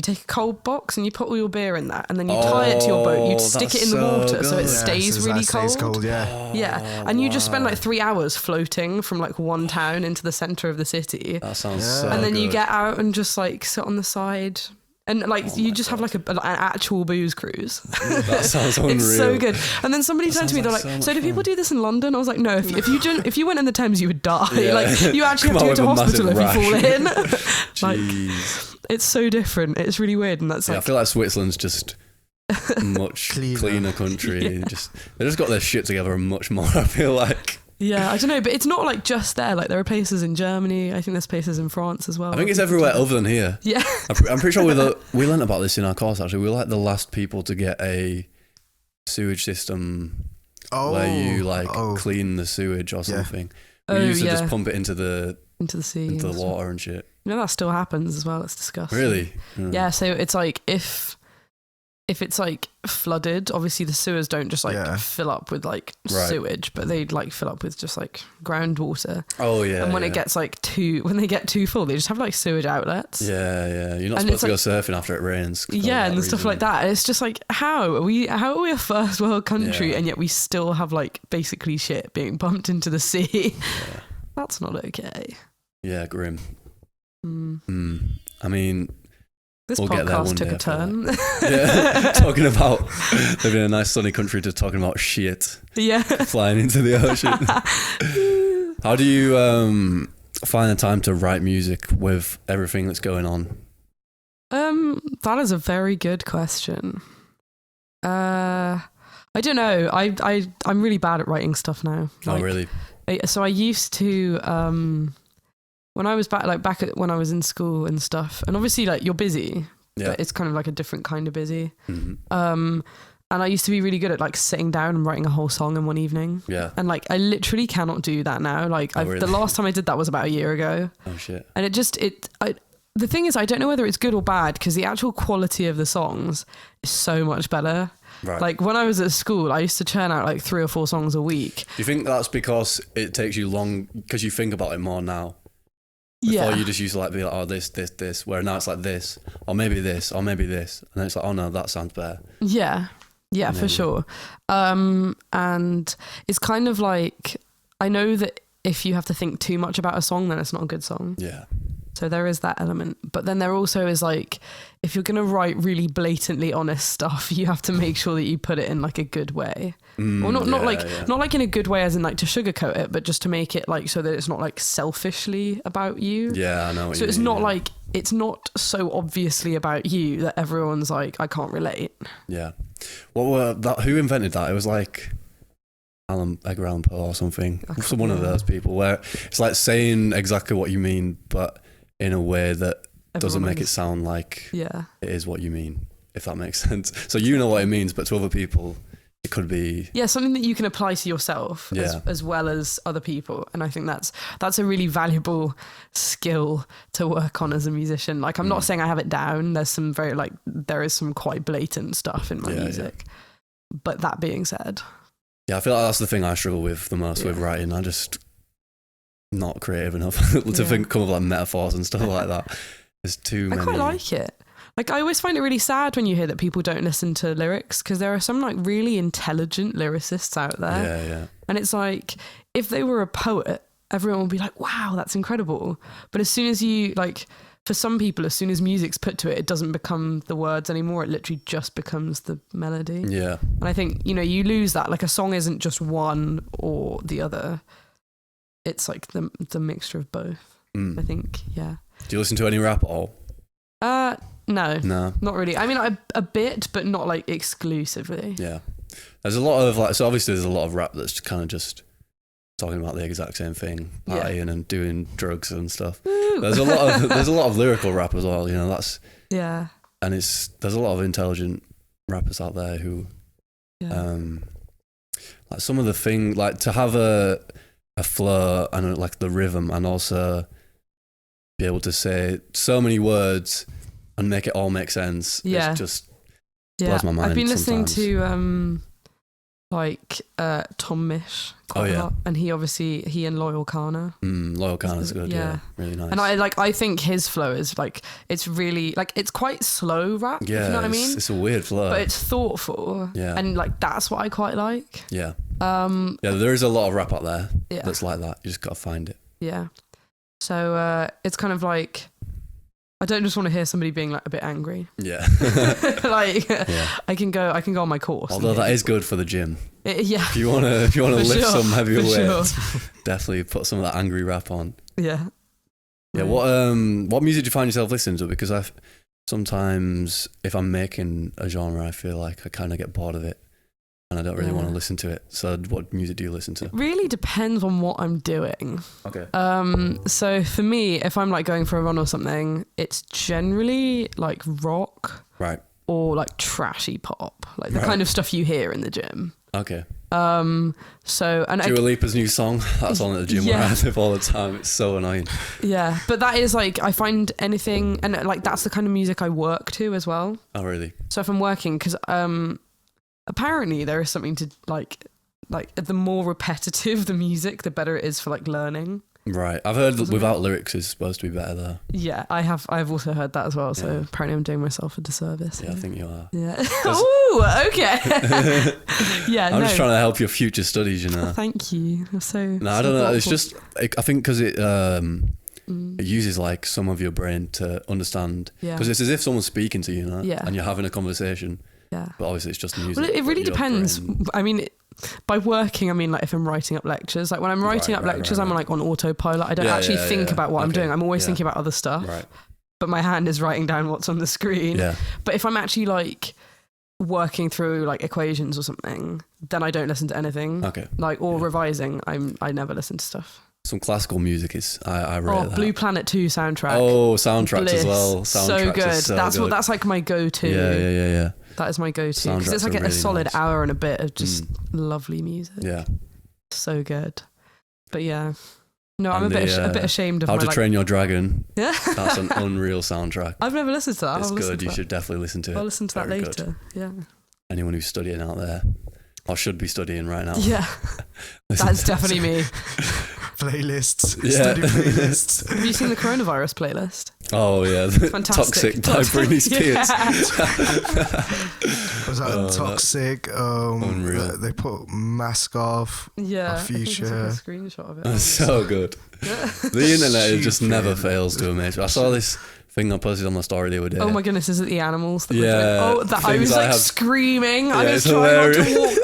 take a cold box and you put all your beer in that, and then you tie it to your boat. You stick it in the water so it stays really cold. Stays cold. Yeah. Yeah, and you just spend like 3 hours floating from like one town into the center of the city. That sounds so And then good. you get out and just like sit on the side. And like you just have like an actual booze cruise. That sounds unreal. It's so good. And then somebody turned to me, they're like, so "So do fun. people do this in London?" I was like, "No. If you went in the Thames, you would die. Yeah. Like you actually have to go to hospital if you fall in." Like it's so different. It's really weird, and that's I feel like Switzerland's just much cleaner country. They just got their shit together much more. I feel like. Yeah, I don't know, but it's not like just there. Like there are places in Germany. I think there's places in France as well. I think it's everywhere other than here. Yeah. I'm pretty sure we learned about this in our course, actually. We were like the last people to get a sewage system where you clean the sewage or something. We used to just pump it into the sea, into the water and shit. That still happens as well. It's disgusting. Really? Yeah, so it's like if it's like flooded, obviously the sewers don't just like fill up with like sewage, but they like fill up with just like groundwater. Oh yeah. And when it gets when they get too full, they just have like sewage outlets. Yeah. You're not supposed to go surfing after it rains. Yeah, and stuff like that. And it's just like, how are we a first world country and yet we still have like basically shit being pumped into the sea? Yeah. That's not okay. Yeah, grim. I mean, this we'll podcast took a turn. Yeah, talking about living in a nice sunny country to talking about shit. Yeah, flying into the ocean. How do you find the time to write music with everything that's going on? That is a very good question. I don't know. I'm really bad at writing stuff now. Oh, really? So I used to when I was back when I was in school and stuff, and obviously like you're busy, but it's kind of like a different kind of busy. Mm-hmm. And I used to be really good at like sitting down and writing a whole song in one evening. Yeah. And like I literally cannot do that now. Like really? The last time I did that was about a year ago. Oh shit. And the thing is, I don't know whether it's good or bad because the actual quality of the songs is so much better. Right. Like when I was at school, I used to churn out like 3 or 4 songs a week. Do you think that's because it takes you long because you think about it more now? Before you just used to like be like, oh, this, where now it's like this, or maybe this, or maybe this. And then it's like, oh no, that sounds better. Yeah, for sure. And it's kind of like, I know that if you have to think too much about a song, then it's not a good song. Yeah. So there is that element. But then there also is like, if you're going to write really blatantly honest stuff, you have to make sure that you put it in like a good way. Or not like in a good way as in like to sugarcoat it, but just to make it like so that it's not like selfishly about you. Yeah, I know what you mean. So it's not like, it's not so obviously about you that everyone's like, I can't relate. Yeah. Who invented that? It was like Edgar Allan Poe or something. One of yeah. those people where it's like saying exactly what you mean, but in a way that doesn't make it sound like yeah. it is what you mean, if that makes sense. So you know what it means, but to other people, it could be something that you can apply to yourself as well as other people. And I think that's a really valuable skill to work on as a musician. Like, I'm not saying I have it down. There's some there is some quite blatant stuff in my music. Yeah. But that being said, I feel like that's the thing I struggle with the most with writing. I just not creative enough to come up with like metaphors and stuff like that. There's too many. I quite like it. Like, I always find it really sad when you hear that people don't listen to lyrics, because there are some like really intelligent lyricists out there. Yeah, yeah. And it's like, if they were a poet, everyone would be like, wow, that's incredible. But as soon as you, like, for some people, as soon as music's put to it, it doesn't become the words anymore. It literally just becomes the melody. Yeah. And I think, you lose that. Like, a song isn't just one or the other. It's like the mixture of both. I think, yeah. Do you listen to any rap at all? No, not really. I mean, a bit, but not like exclusively. Yeah, there's a lot of so obviously there's a lot of rap that's kind of just talking about the exact same thing, partying and doing drugs and stuff. Ooh. There's a lot of lyrical rap as well. That's and there's a lot of intelligent rappers out there who, like some of the thing, like to have a flow and like the rhythm, and also be able to say so many words and make it all make sense. Yeah. It just blows my mind. I've been listening sometimes. to Tom Misch quite a lot, and he and Loyal Kana. Loyal Kana's good, really nice. And I think his flow is like, it's really like, it's quite slow rap. Yeah, if you know what I mean? It's a weird flow, but it's thoughtful. Yeah, and like that's what I quite like. Yeah, there is a lot of rap out there that's like that. You just gotta find it. Yeah, so it's kind of like, I don't just want to hear somebody being like a bit angry. Yeah. I can go on my course. Although that is good for the gym. If you want to lift some heavier weights, sure. definitely put some of that angry rap on. Yeah. Yeah. What music do you find yourself listening to? Because sometimes if I'm making a genre, I feel like I kind of get bored of it, and I don't really want to listen to it. So what music do you listen to? It really depends on what I'm doing. Okay. So for me, if I'm like going for a run or something, it's generally like rock. Right. Or like trashy pop, like the kind of stuff you hear in the gym. Okay. So and Dua Lipa's new song, that's on at the gym where I live all the time. It's so annoying. Yeah, but that is like, I find anything, and like that's the kind of music I work to as well. Oh really? So if I'm working, because apparently there is something to like the more repetitive the music, the better it is for like learning. Right. I've heard that without lyrics is supposed to be better though. Yeah, I've also heard that as well. So apparently I'm doing myself a disservice. Yeah, I think you are. Yeah. Ooh, okay. Yeah. I'm just trying to help your future studies, you know. Thank you. I'm so. No, I don't know. It's just I think because it uses like some of your brain to understand. Because it's as if someone's speaking to you, you know. Yeah. And you're having a conversation. Yeah. But obviously it's just music. Well, it really depends. I mean, by working, I mean like if I'm writing up lectures. Like when I'm writing up lectures, I'm like on autopilot. I don't actually think about what I'm doing. I'm always thinking about other stuff. Right. But my hand is writing down what's on the screen. Yeah. But if I'm actually like working through like equations or something, then I don't listen to anything. Okay. Like revising, I never listen to stuff. Some classical music is I rate that. Blue Planet 2 soundtrack. Oh, soundtracks Bliss. As well. Soundtracks so good. That's like my go-to. Yeah. That is my go-to because it's like a solid hour and a bit of just lovely music. Yeah, so good. But yeah, no, I'm a bit ashamed of How to Train Your Dragon. Yeah, that's an unreal soundtrack. I've never listened to that. It's good. You should definitely listen to it. I'll listen to that later. Yeah. Anyone who's studying out there, or should be studying right now. Yeah, that's definitely me. Playlists, study playlists. Have you seen the coronavirus playlist? Oh yeah, Fantastic. Toxic by Britney Spears. Was that Toxic? Unreal. They put Mask Off. Yeah, Future. I think it's like a screenshot of it. That's so good. The internet just never fails to amaze me. I saw this thing I posted on my story the other day. Oh my goodness, is it the animals? That I was like screaming. I was trying not to walk.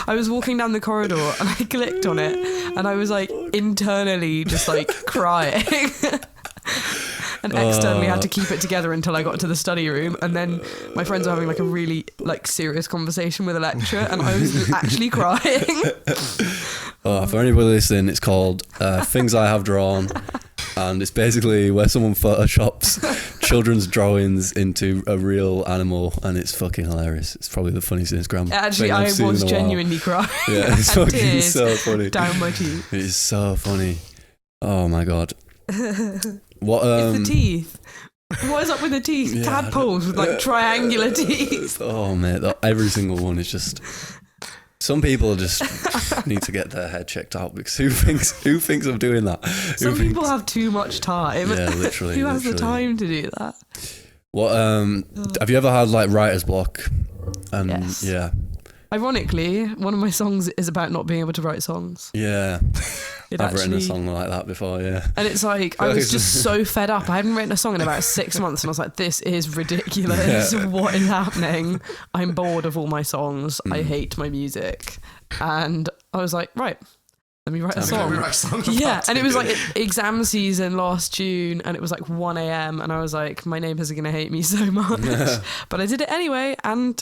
I was walking down the corridor and I clicked on it and I was like internally just like crying. and externally had to keep it together until I got to the study room. And then my friends were having like a really like serious conversation with a lecturer, and I was actually crying. For anybody listening, it's called Things I Have Drawn. And it's basically where someone photoshops children's drawings into a real animal, and it's fucking hilarious. It's probably the funniest Instagram Actually, thing I've I seen was in a while. genuinely crying. Yeah, it's fucking so funny. Down my teeth. It is so funny. Oh my god. What? It's the teeth. What is up with the teeth? Yeah, Tadpoles with like triangular teeth. Oh mate, every single one is just. Some people just need to get their head checked out, because who thinks of doing that? Some people have too much time. Yeah, literally. Who has the time to do that? What? Have you ever had like writer's block? And Yes. yeah. Ironically, one of my songs is about not being able to write songs. Yeah. I've written a song like that before, yeah. And it's like, I was just so fed up. I hadn't written a song in about 6 months, and I was like, this is ridiculous. Yeah. What is happening? I'm bored of all my songs. I hate my music. And I was like, right, let me write a song. Yeah, and it was like exam season last June, and it was like 1 a.m. and I was like, my neighbours are going to hate me so much. But I did it anyway, and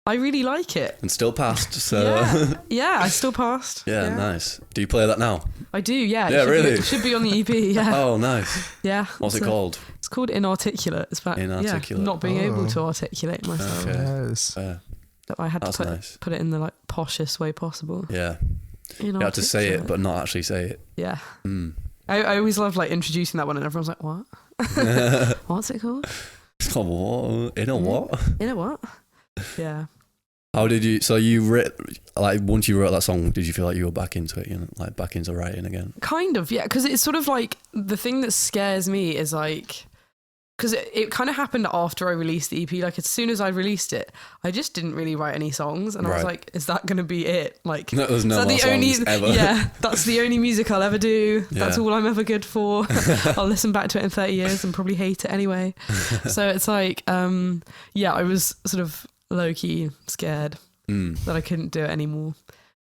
I really like it. And still passed, so... Yeah, I still passed. Yeah, nice. Do you play that now? I do, yeah. Yeah, really? It should be on the EP, yeah. Oh, nice. Yeah. What's it called? It's called Inarticulate. It's about Inarticulate. not being able to articulate myself. Okay. Yes. That I had That's to nice. put it in the like poshest way possible. Yeah. You have to say it, but not actually say it. Yeah. Mm. I always love like introducing that one, and everyone's like, what? What's it called? It's called what? In a what? In a what? Yeah. How did you? So you once you wrote that song, did you feel like you were back into it? You know, like back into writing again? Kind of, yeah. Because it's sort of like the thing that scares me is like, because it kind of happened after I released the EP. Like as soon as I released it, I just didn't really write any songs, and I was like, "Is that going to be it?" Like, no, there's no more songs ever. Yeah, that's the only music I'll ever do. That's all I'm ever good for. I'll listen back to it in 30 years and probably hate it anyway. So it's like, I was sort of low key scared that I couldn't do it anymore.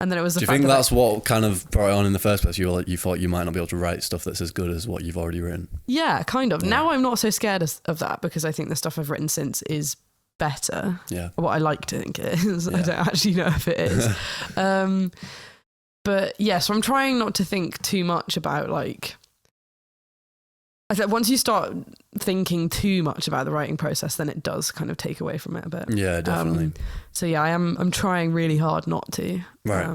And then it was the Do you fact think that that's what kind of brought it on in the first place? You thought you might not be able to write stuff that's as good as what you've already written? Yeah, kind of. Yeah. Now I'm not so scared of that, because I think the stuff I've written since is better. Yeah. What I like to think it is. Yeah. I don't actually know if it is. But yeah, so I'm trying not to think too much about like... I think once you start thinking too much about the writing process, then it does kind of take away from it a bit. Yeah, definitely. So yeah, I'm trying really hard not to. Right.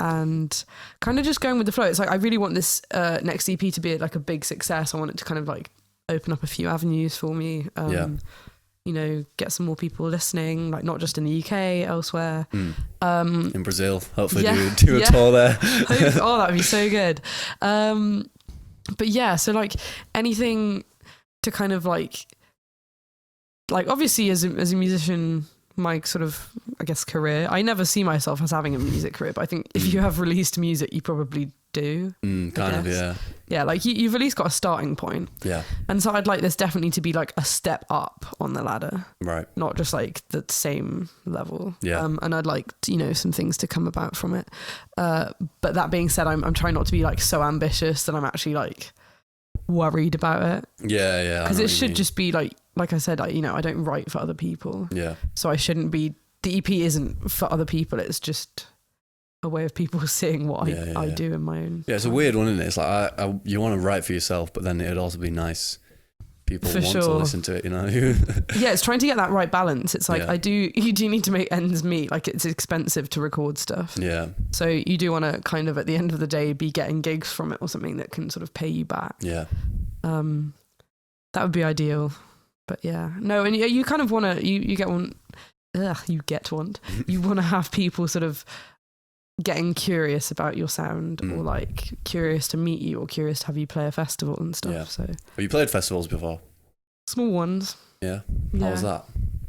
And kind of just going with the flow. It's like I really want this next EP to be like a big success. I want it to kind of like open up a few avenues for me. You know, get some more people listening, like not just in the UK, elsewhere. In Brazil, hopefully yeah, do a tour there. Oh, that would be so good. But yeah, so like anything to kind of like obviously as a musician, my sort of, I guess, career, I never see myself as having a music career, but I think if you have released music, you probably do. Kind of, yeah. Yeah, like you've at least got a starting point. Yeah. And so I'd like this definitely to be like a step up on the ladder. Right. Not just like the same level. Yeah. And I'd like, some things to come about from it. But that being said, I'm trying not to be like so ambitious that I'm actually like worried about it. Yeah, yeah. Because it should just be like I said, I don't write for other people. Yeah. So I shouldn't be, the EP isn't for other people. It's just a way of people seeing what I do in my own. Yeah, it's a weird one, isn't it? It's like you want to write for yourself, but then it'd also be nice people for want sure. to listen to it, Yeah, it's trying to get that right balance. It's like you do need to make ends meet. Like it's expensive to record stuff. Yeah. So you do want to kind of at the end of the day be getting gigs from it or something that can sort of pay you back. Yeah. That would be ideal. But yeah, no, and you kind of want to you get one. You want to have people sort of getting curious about your sound or like curious to meet you or curious to have you play a festival and stuff. Yeah. So Have you played festivals before? small ones. Yeah. Yeah. How was that?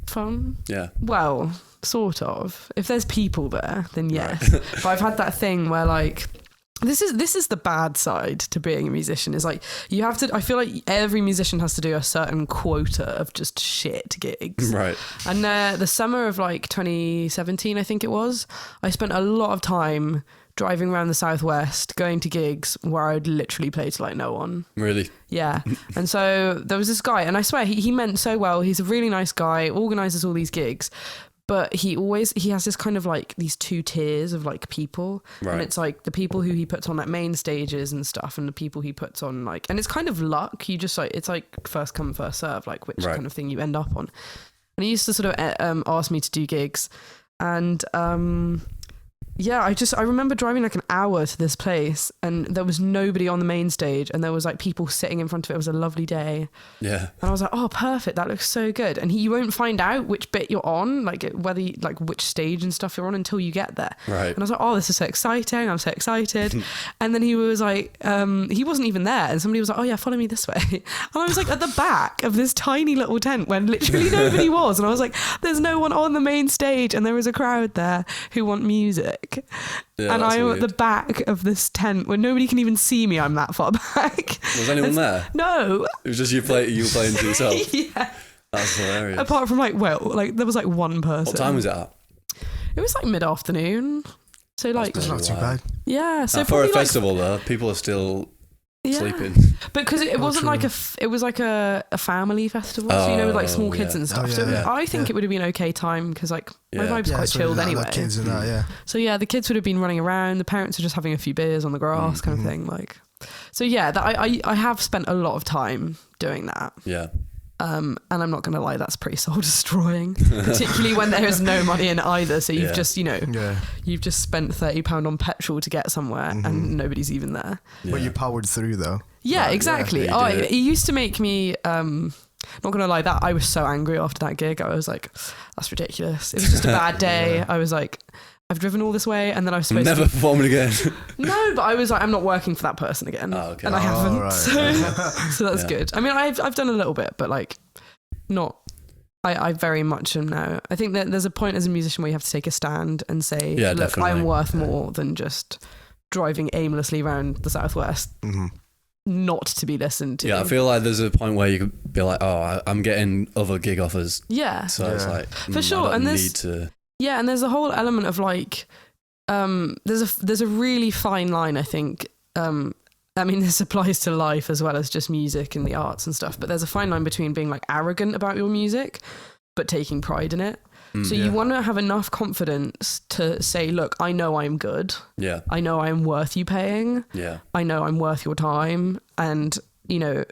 Fun. Yeah. Well, sort of. If there's people there, then yes. Right. But I've had that thing where like this is the bad side to being a musician, is like you have to, I feel like every musician has to do a certain quota of just shit gigs. Right. And the summer of like 2017, I think it was, I spent a lot of time driving around the southwest, going to gigs where I'd literally play to like no one. Really? Yeah. And so there was this guy, and I swear he meant so well. He's a really nice guy, organises all these gigs. But he has this kind of like these two tiers of like people. Right. And it's like the people who he puts on like main stages and stuff, and the people he puts on like, and it's kind of luck. You just like, it's like first come, first serve, like which kind of thing you end up on. And he used to sort of ask me to do gigs. And I remember driving like an hour to this place, and there was nobody on the main stage, and there was like people sitting in front of it. It was a lovely day. Yeah. And I was like, oh, perfect. That looks so good. And you won't find out which bit you're on, like whether like which stage and stuff you're on until you get there. Right. And I was like, oh, this is so exciting. I'm so excited. And then he was like, he wasn't even there. And somebody was like, oh yeah, follow me this way. And I was like at the back of this tiny little tent when literally nobody was. And I was like, there's no one on the main stage, and there was a crowd there who want music. Yeah, and I'm weird. at the back of this tent where nobody can even see me. I'm that far back. Was anyone there? No. It was just you were playing to yourself. Yeah. That's hilarious. Apart from there was like one person. What time was it at? It was like mid-afternoon. So like, It's not too bad. yeah. So For a probably, like, festival though, people are still sleeping. Because it wasn't true. like it was like a family festival, so you know, with like small kids and stuff. Oh, so yeah. I think it would have been okay time, because like my Yeah. vibe's quite so chilled like, anyway. Like kids and that, yeah. So yeah, the kids would have been running around. The parents are just having a few beers on the grass, kind of thing. Like, so yeah, I have spent a lot of time doing that. Yeah. And I'm not gonna lie, that's pretty soul destroying, particularly when there is no money in it either. So you've just, you've just spent £30 on petrol to get somewhere, and nobody's even there. Yeah. But you powered through though. Yeah, Right, exactly. yeah, you did It used to make me, not gonna lie, that I was so angry after that gig. I was like, that's ridiculous. It was just a bad day. I was like, I've driven all this way, and then I was supposed Never to performing again. No, but I was like, I'm not working for that person again. Oh, okay. And I haven't. right. So that's Yeah. good. I mean, I've done a little bit, but like not I very much am now. I think that there's a point as a musician where you have to take a stand and say, Yeah, look, definitely. I'm worth more than just driving aimlessly around the southwest, not to be listened to. Yeah, I feel like there's a point where you could be like, oh, I'm getting other gig offers. Yeah. So it's like, For sure. I don't And need there's- to. Yeah, and there's a whole element of like, there's a really fine line, I think. I mean, this applies to life as well as just music and the arts and stuff, but there's a fine line between being like arrogant about your music, but taking pride in it. So you want to have enough confidence to say, look, I know I'm good. Yeah. I know I'm worth you paying. Yeah. I know I'm worth your time. And, you know,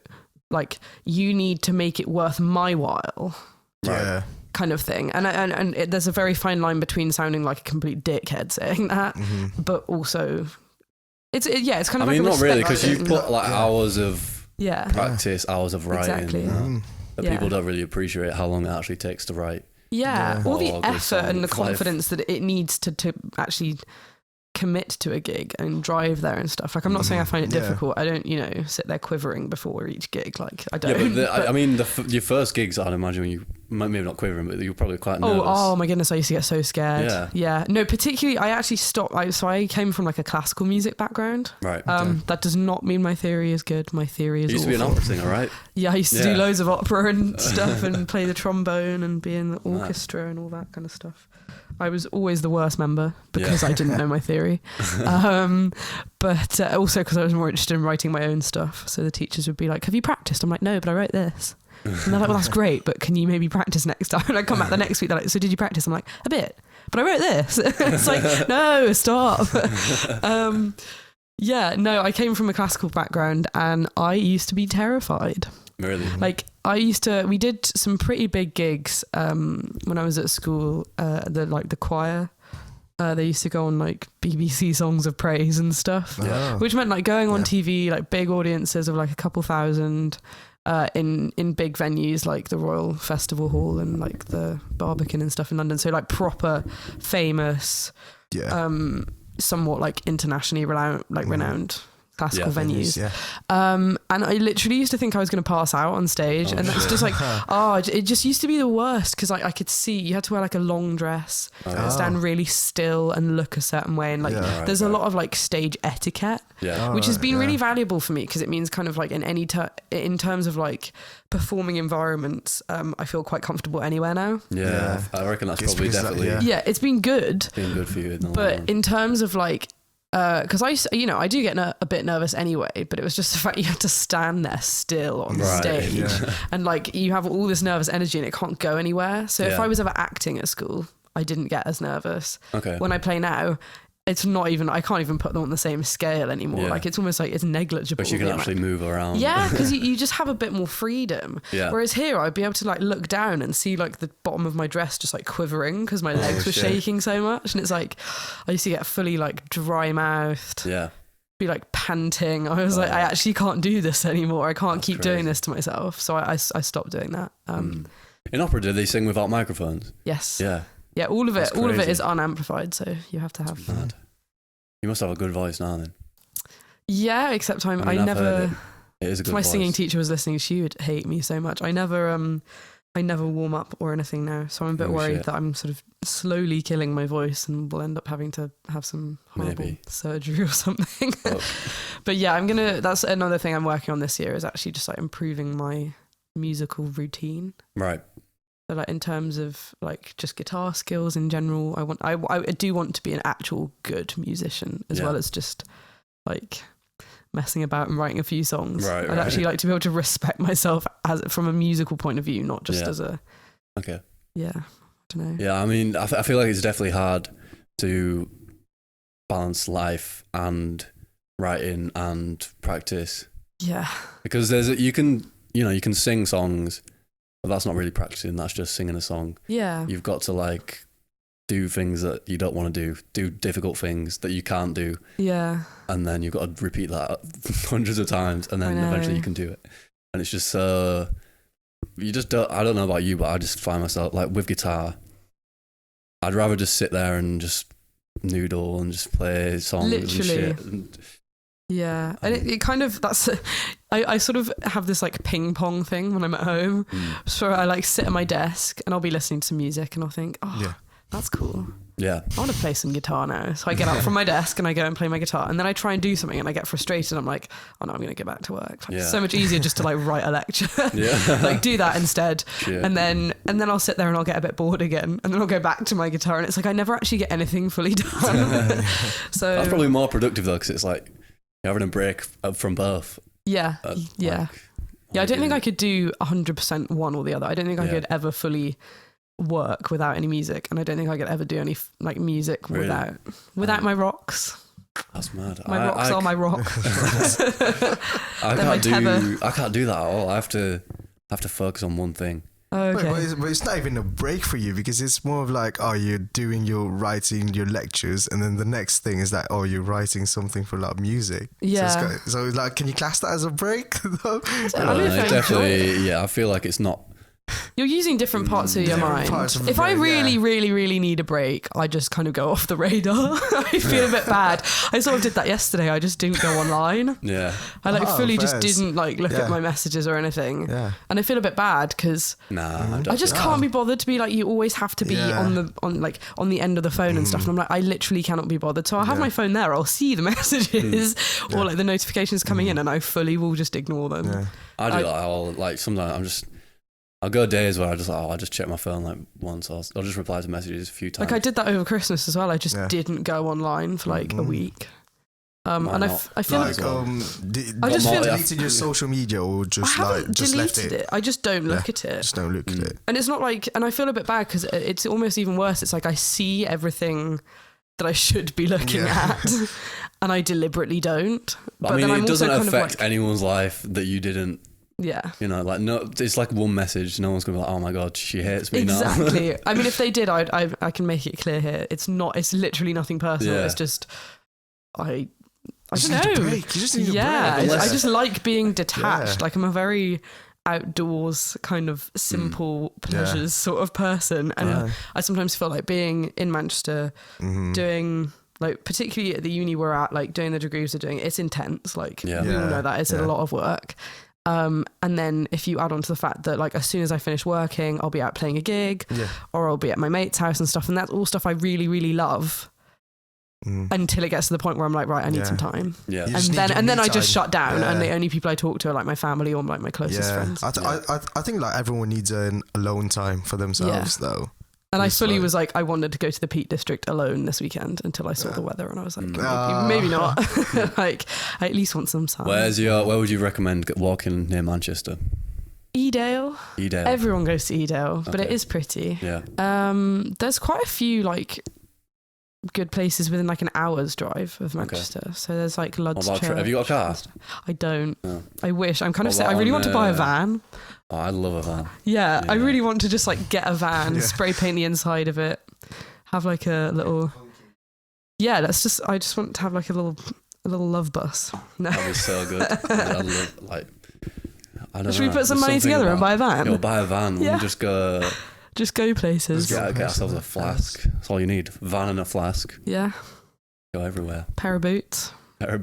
like, you need to make it worth my while. Yeah. Kind of thing. And there's a very fine line between sounding like a complete dickhead saying that, but also it's kind of I mean, like not really, because you've put like hours of yeah practice, hours of writing, Exactly. that Yeah. people don't really appreciate how long it actually takes to write. all the Or a good effort song and the for life. confidence that it needs to actually commit to a gig and drive there and stuff. Like, I'm not saying I find it Yeah. difficult. I don't, sit there quivering before each gig. Like, I Yeah, don't. but I mean, your first gigs, I'd imagine, when you maybe not quivering, but you're probably quite nervous. Oh my goodness, I used to get so scared. Yeah. No, particularly, I actually stopped. So I came from like a classical music background. Right. That does not mean my theory is good. My theory is You used to be an awful. opera singer, right? Yeah, I used to Yeah. do loads of opera and stuff and play the trombone and be in the orchestra and all that kind of stuff. I was always the worst member because I didn't know my theory. But also because I was more interested in writing my own stuff. So the teachers would be like, have you practiced? I'm like, no, but I wrote this. And they're like, well, that's great, but can you maybe practice next time? And I come back the next week, they're like, so did you practice? I'm like, a bit, but I wrote this. It's like, no, stop. I came from a classical background and I used to be terrified. Really? Like, we did some pretty big gigs when I was at school, the choir. They used to go on like BBC Songs of Praise and stuff, which meant like going on TV, like big audiences of like a couple thousand, in big venues like the Royal Festival Hall and like the Barbican and stuff in London. So like proper famous, somewhat like internationally renowned classical venues. And I literally used to think I was going to pass out on stage, and that's just like, it just used to be the worst because I could see you had to wear like a long dress, stand really still and look a certain way, and like there's a lot of like stage etiquette, which has been really valuable for me because it means kind of like in terms of like performing environments, I feel quite comfortable anywhere now. I reckon that's probably definitely it's been good. been good for you. But in terms of like because I do get a bit nervous anyway, but it was just the fact you had to stand there still on the stage and like you have all this nervous energy and it can't go anywhere. So if I was ever acting at school, I didn't get as nervous. Okay. When I play now, it's not even, I can't even put them on the same scale anymore. Like it's almost like it's negligible. But you can actually move around. Yeah, because you just have a bit more freedom. Yeah. Whereas here, I'd be able to like look down and see like the bottom of my dress just like quivering because my legs were shaking so much. And it's like, I used to get fully like dry mouthed. Yeah. Be like panting. I was like, I actually can't do this anymore. I can't keep doing this to myself. So I stopped doing that. In opera, do they sing without microphones? Yes. Yeah. Yeah, all of it is unamplified, so you have to have. Mad. You must have a good voice now, then. Yeah, except I I've never. heard it is a good if my voice. singing teacher was listening, she would hate me so much. I never warm up or anything now, so I'm a bit worried that I'm sort of slowly killing my voice and will end up having to have some horrible surgery or something. But yeah, that's another thing I'm working on this year is actually just like improving my musical routine. Right. So like in terms of like just guitar skills in general, I do want to be an actual good musician as well as just like messing about and writing a few songs. I'd actually like to be able to respect myself from a musical point of view, not just as a. Okay. Yeah, I don't know. Yeah, I mean, I feel like it's definitely hard to balance life and writing and practice. Yeah. Because you can sing songs. But that's not really practicing, that's just singing a song. Yeah. You've got to like do things that you don't want to do difficult things that you can't do. Yeah. And then you've got to repeat that hundreds of times and then eventually you can do it. And it's just I don't know about you, but I just find myself like with guitar, I'd rather just sit there and just noodle and just play songs and shit. Yeah, and it kind of, I sort of have this like ping pong thing when I'm at home. So I like sit at my desk and I'll be listening to music and I'll think, that's cool. Yeah. I want to play some guitar now. So I get up from my desk and I go and play my guitar and then I try and do something and I get frustrated. I'm like, oh no, I'm going to go back to work. It's so much easier just to like write a lecture. Like do that instead. Yeah. And then I'll sit there and I'll get a bit bored again and then I'll go back to my guitar and it's like I never actually get anything fully done. So that's probably more productive though because it's like you're having a break from both. Yeah. Yeah, I don't think I could do 100% one or the other. I don't think I could ever fully work without any music, and I don't think I could ever do any like music without my rocks. That's mad. My rocks are my rock. I can't do that at all. I have to focus on one thing. Okay. But it's not even a break for you because it's more of like, you're doing your writing, your lectures, and then the next thing is that, you're writing something for like music. Yeah. So like, can you class that as a break? Definitely. Yeah, I feel like it's not. You're using different parts of your mind. If I really, really, really need a break, I just kind of go off the radar. I feel a bit bad. I sort of did that yesterday. I just didn't go online. Yeah. I fully just didn't like look at my messages or anything. Yeah. And I feel a bit bad because I just can't be bothered to be like, you always have to be on the end of the phone and stuff. And I'm like, I literally cannot be bothered. So I'll have my phone there. I'll see the messages or like the notifications coming in and I fully will just ignore them. Yeah. I do that. Like sometimes I'll go days where I just check my phone like once. I'll just reply to messages a few times. Like I did that over Christmas as well. I just didn't go online for like a week. And I feel like I just deleted your social media or just just left it. I just don't look at it. Just don't look at it. And it's not like, and I feel a bit bad because it's almost even worse. It's like I see everything that I should be looking at, and I deliberately don't. But I mean, it doesn't affect anyone's life that you didn't. Yeah. Like no, it's like one message. No one's gonna be like, oh my god, she hates me now. Exactly. I mean, if they did, I can make it clear here. It's literally nothing personal. It's just I don't know. You just need a break. I just like being detached. Like I'm a very outdoors kind of simple pleasures sort of person, and I sometimes feel like being in Manchester doing. Like particularly at the uni we're at, like doing the degrees we're doing, it's intense. Like we all know that it's a lot of work. And then if you add on to the fact that like as soon as I finish working, I'll be out playing a gig or I'll be at my mate's house and stuff, and that's all stuff I really, really love until it gets to the point where I'm like, right, I need some time. Yeah. And then I just shut down and the only people I talk to are like my family or like my closest friends. I think like everyone needs an alone time for themselves though. And I fully was like, I wanted to go to the Peak District alone this weekend until I saw the weather, and I was like, maybe not. Like, I at least want some sun. Where would you recommend walking near Manchester? Edale. Everyone goes to Edale, but it is pretty. Yeah. There's quite a few like good places within like an hour's drive of Manchester. So there's like Lud's Church. Have you got a car? I don't. No. I wish. I'm kind of I really want to buy a van. Oh, I love a van. Yeah, I really want to just like get a van, spray paint the inside of it, have like a little. Yeah, I just want to have like a little love bus. No. That'd be so good. I love like. I don't know. Should we put some money together and buy a van? Yeah, buy a van. Yeah. We'll just go. Just go places. Get ourselves a flask. That's all you need. Van and a flask. Yeah. Go everywhere. Pair of boots. A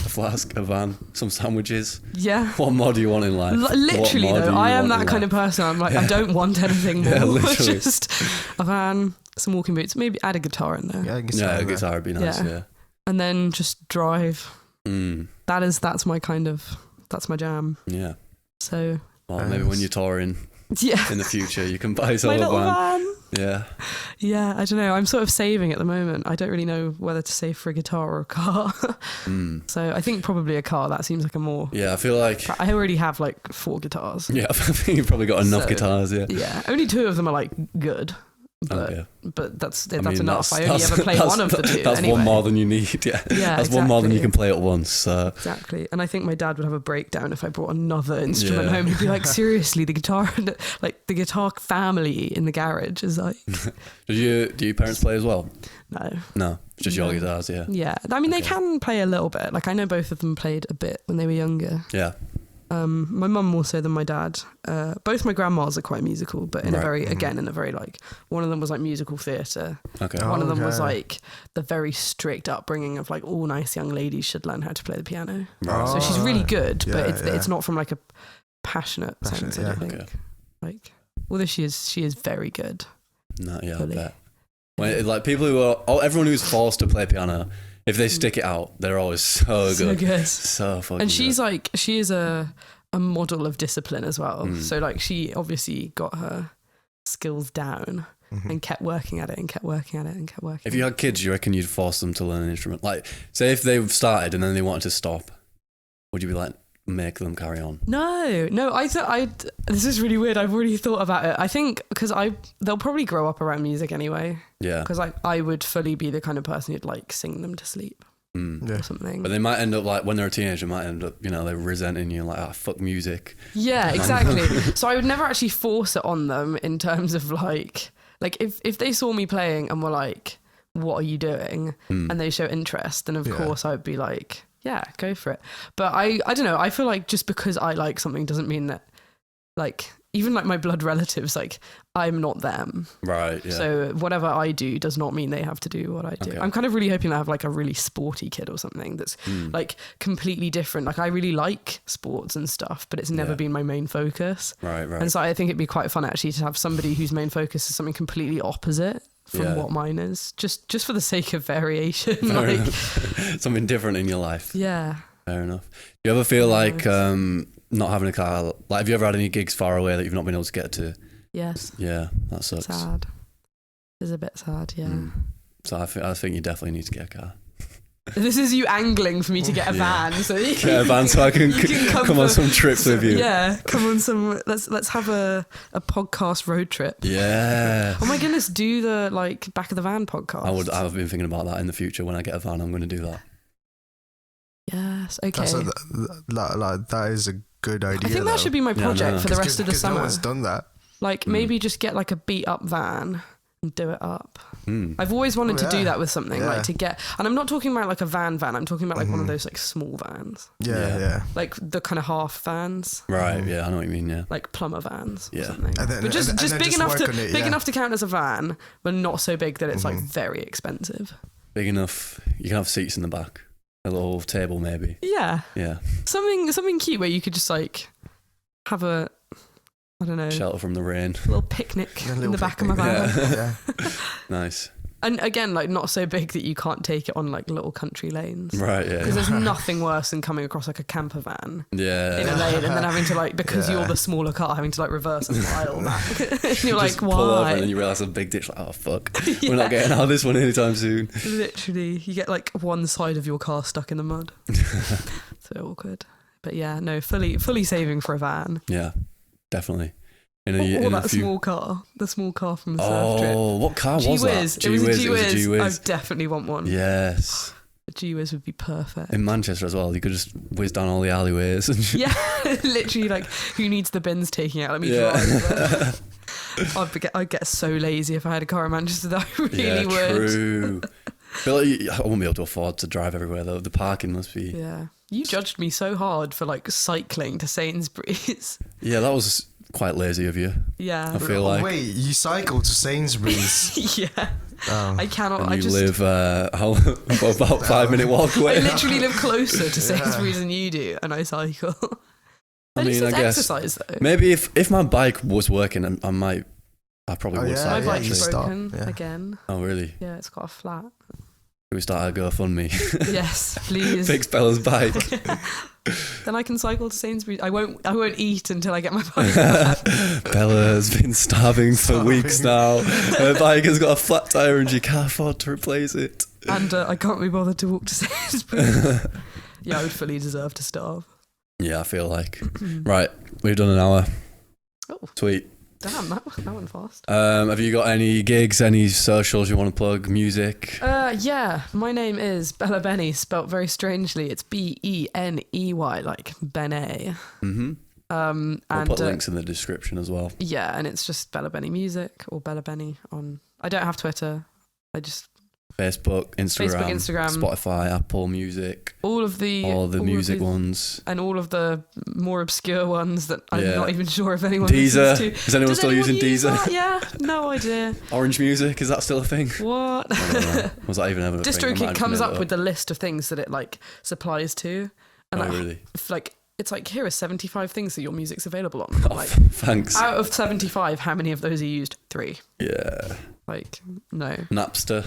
flask, a van, some sandwiches. Yeah. What more do you want in life? Literally though, I am that kind of person. I'm like, I don't want anything more. Literally. Just a van, some walking boots, maybe add a guitar in there. Yeah, a guitar would be nice, yeah. And then just drive. Mm. That's my jam. Yeah. So. Well, maybe when you're touring in the future, you can buy yourself a van. Yeah. Yeah, I don't know. I'm sort of saving at the moment. I don't really know whether to save for a guitar or a car. So I think probably a car. That seems like a more... Yeah, I feel like... I already have like 4 guitars. Yeah, I think you've probably got enough guitars, yeah. Yeah, only 2 of them are like good. But that's enough. I only ever play one of the 2. That's anyway. one more than you need. Yeah, that's exactly. one more than you can play at once. So. Exactly. And I think my dad would have a breakdown if I brought another instrument home. He'd be like, seriously, the guitar, like the guitar family in the garage is like. Do your parents play as well? No, just your guitars. Yeah. Yeah, I mean they can play a little bit. Like I know both of them played a bit when they were younger. Yeah. My mum more so than my dad. Both my grandmas are quite musical, but in a very like, one of them was like musical theatre. Okay. One of them was like the very strict upbringing of like all nice young ladies should learn how to play the piano. Right. So she's really good, but it's not from like a passionate sense. I don't think. Okay. Like, although she is very good. No, yeah, fully. I bet. When, like people who are, everyone who's forced to play piano. If they stick it out, they're always so good. So fucking And she's good. like, she is a model of discipline as well. So like she obviously got her skills down and kept working at it and kept working at it and kept working. If you had kids, you reckon you'd force them to learn an instrument? Like, say if they started and then they wanted to stop, would you be like, make them carry on? No, this is really weird. I've already thought about it. I think because they'll probably grow up around music anyway. Yeah. Because I would fully be the kind of person who'd like sing them to sleep or something. But they might end up like, when they're a teenager, might end up, they're resenting you like, fuck music. Yeah, exactly. So I would never actually force it on them in terms of like if they saw me playing and were like, what are you doing? And they show interest, then of course I would be like, yeah, go for it. But I don't know. I feel like just because I like something doesn't mean that, like, even like my blood relatives, like, I'm not them. Right. Yeah. So whatever I do does not mean they have to do what I do. Okay. I'm kind of really hoping to have like a really sporty kid or something that's like completely different. Like I really like sports and stuff, but it's never been my main focus. Right. And so I think it'd be quite fun actually to have somebody whose main focus is something completely opposite from what mine is, just for the sake of variation. Like something different in your life. Yeah. Fair enough. Do you ever feel like not having a car, like have you ever had any gigs far away that you've not been able to get to? Yes. Yeah, that sucks. Sad. It's a bit sad, yeah. So I think you definitely need to get a car. This is you angling for me to get a van, so you get a van so I can come on some trips with you. Yeah, come on some. Let's have a podcast road trip. Yeah. Oh my goodness, do the like back of the van podcast. I've been thinking about that in the future. When I get a van, I'm going to do that. Yes. Okay. That is a good idea. I think that should be my project for the rest of the summer. No one's done that. Like maybe just get like a beat up van and do it up. I've always wanted to do that with something like to get, and I'm not talking about like a van. I'm talking about like one of those like small vans. Yeah. Like the kind of half vans. Right. Yeah, I know what you mean. Yeah. Like plumber vans. Or yeah. something. But just big enough to count as a van, but not so big that it's like very expensive. Big enough you can have seats in the back, a little table maybe. Yeah. Yeah. Something cute where you could just like have a, I don't know, shelter from the rain, a little picnic in the back of my van. Yeah. Nice. And again, like not so big that you can't take it on like little country lanes. Right, yeah. Because there's nothing worse than coming across like a camper van Yeah. in a lane and then having to like, because you're the smaller car, having to like reverse a mile back. And you're Just like, pull over why? and then you realise a big ditch, like, oh fuck, we're not getting out of this one anytime soon. Literally, you get like one side of your car stuck in the mud. So awkward. But yeah, no, fully saving for a van. Yeah, definitely. Or that small car. The small car from the surf trip. Oh, what car was that? It was a G-Wiz. G-Wiz. I definitely want one. Yes. A G-Wiz would be perfect. In Manchester as well, you could just whiz down all the alleyways. And Yeah, literally like, who needs the bins taking out? Let me drive. I'd get so lazy if I had a car in Manchester that I really would. True. But like, I wouldn't be able to afford to drive everywhere though. The parking must be... Yeah. You judged me so hard for like cycling to Sainsbury's. Yeah, that was quite lazy of you. Yeah. I feel like... Wait, you cycle to Sainsbury's? Yeah. I cannot. And I you just live about 5-minute walk away. I literally live closer to Sainsbury's than you do, and I cycle. At least it's exercise though. Maybe if my bike was working, I probably would cycle. My bike's actually. broken Yeah. again. Oh really? Yeah, it's got a flat. Should we start a GoFundMe? Yes, please. Fix Bella's bike. Then I can cycle to Sainsbury's. I won't eat until I get my bike back. Bella's been starving for weeks now. Her bike has got a flat tire and she can't afford to replace it. And I can't be bothered to walk to Sainsbury's. Yeah, I would fully deserve to starve. Yeah, I feel like. Right, we've done an hour. Oh, Sweet. damn, that went fast. Have you got any gigs, any socials you want to plug, music? Yeah, my name is Bella Beney, spelt very strangely. It's Beney, like Beney. Mm-hmm. And We'll put links in the description as well. Yeah, and it's just Bella Beney Music or Bella Beney on. I don't have Twitter. I just Facebook, Instagram, Spotify, Apple Music, all the music ones, and all of the more obscure ones that I'm not even sure if anyone Deezer. listens to. Is anyone still using Deezer? That? Yeah, no idea. Orange Music, is that still a thing? What? I don't know. Was that even ever a thing? DistroKid comes up with the list of things that it like supplies to, and really? It's like, here are 75 things that your music's available on. Oh, like, thanks. Out of 75, how many of those are used? 3. Yeah. Like, no. Napster.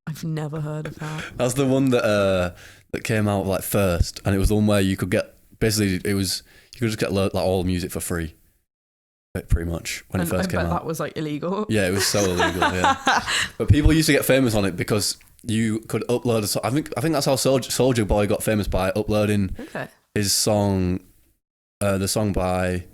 I've never heard of that. That's the one that came out like first, and it was the one where you could get you could just get like all music for free, pretty much when it first came out. That was like illegal. Yeah, it was so illegal. Yeah, but people used to get famous on it because you could upload a song. I think that's how Soulja Boy got famous, by uploading his song, the song by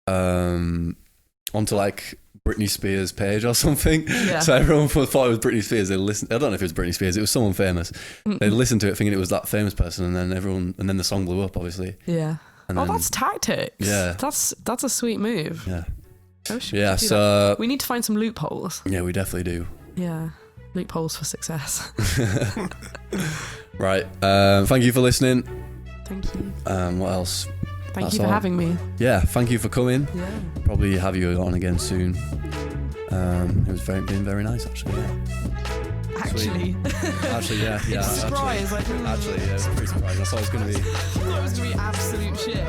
onto like Britney Spears' page or something. Yeah. So everyone thought it was Britney Spears. They listened. I don't know if it was Britney Spears. It was someone famous. They listened to it thinking it was that famous person, and then the song blew up, obviously. Yeah. That's tactics. Yeah. That's a sweet move. Yeah. Yeah. So we need to find some loopholes. Yeah, we definitely do. Yeah. Loopholes for success. Right. Thank you for listening. Thank you. What else? Thank you for having me. Yeah, thank you for coming. Yeah. Probably have you on again soon. It was been very nice, actually. Yeah. Actually, yeah. Surprise! Actually, yeah, it was pretty surprising. I thought it was going to be. I thought it was going to be absolute shit.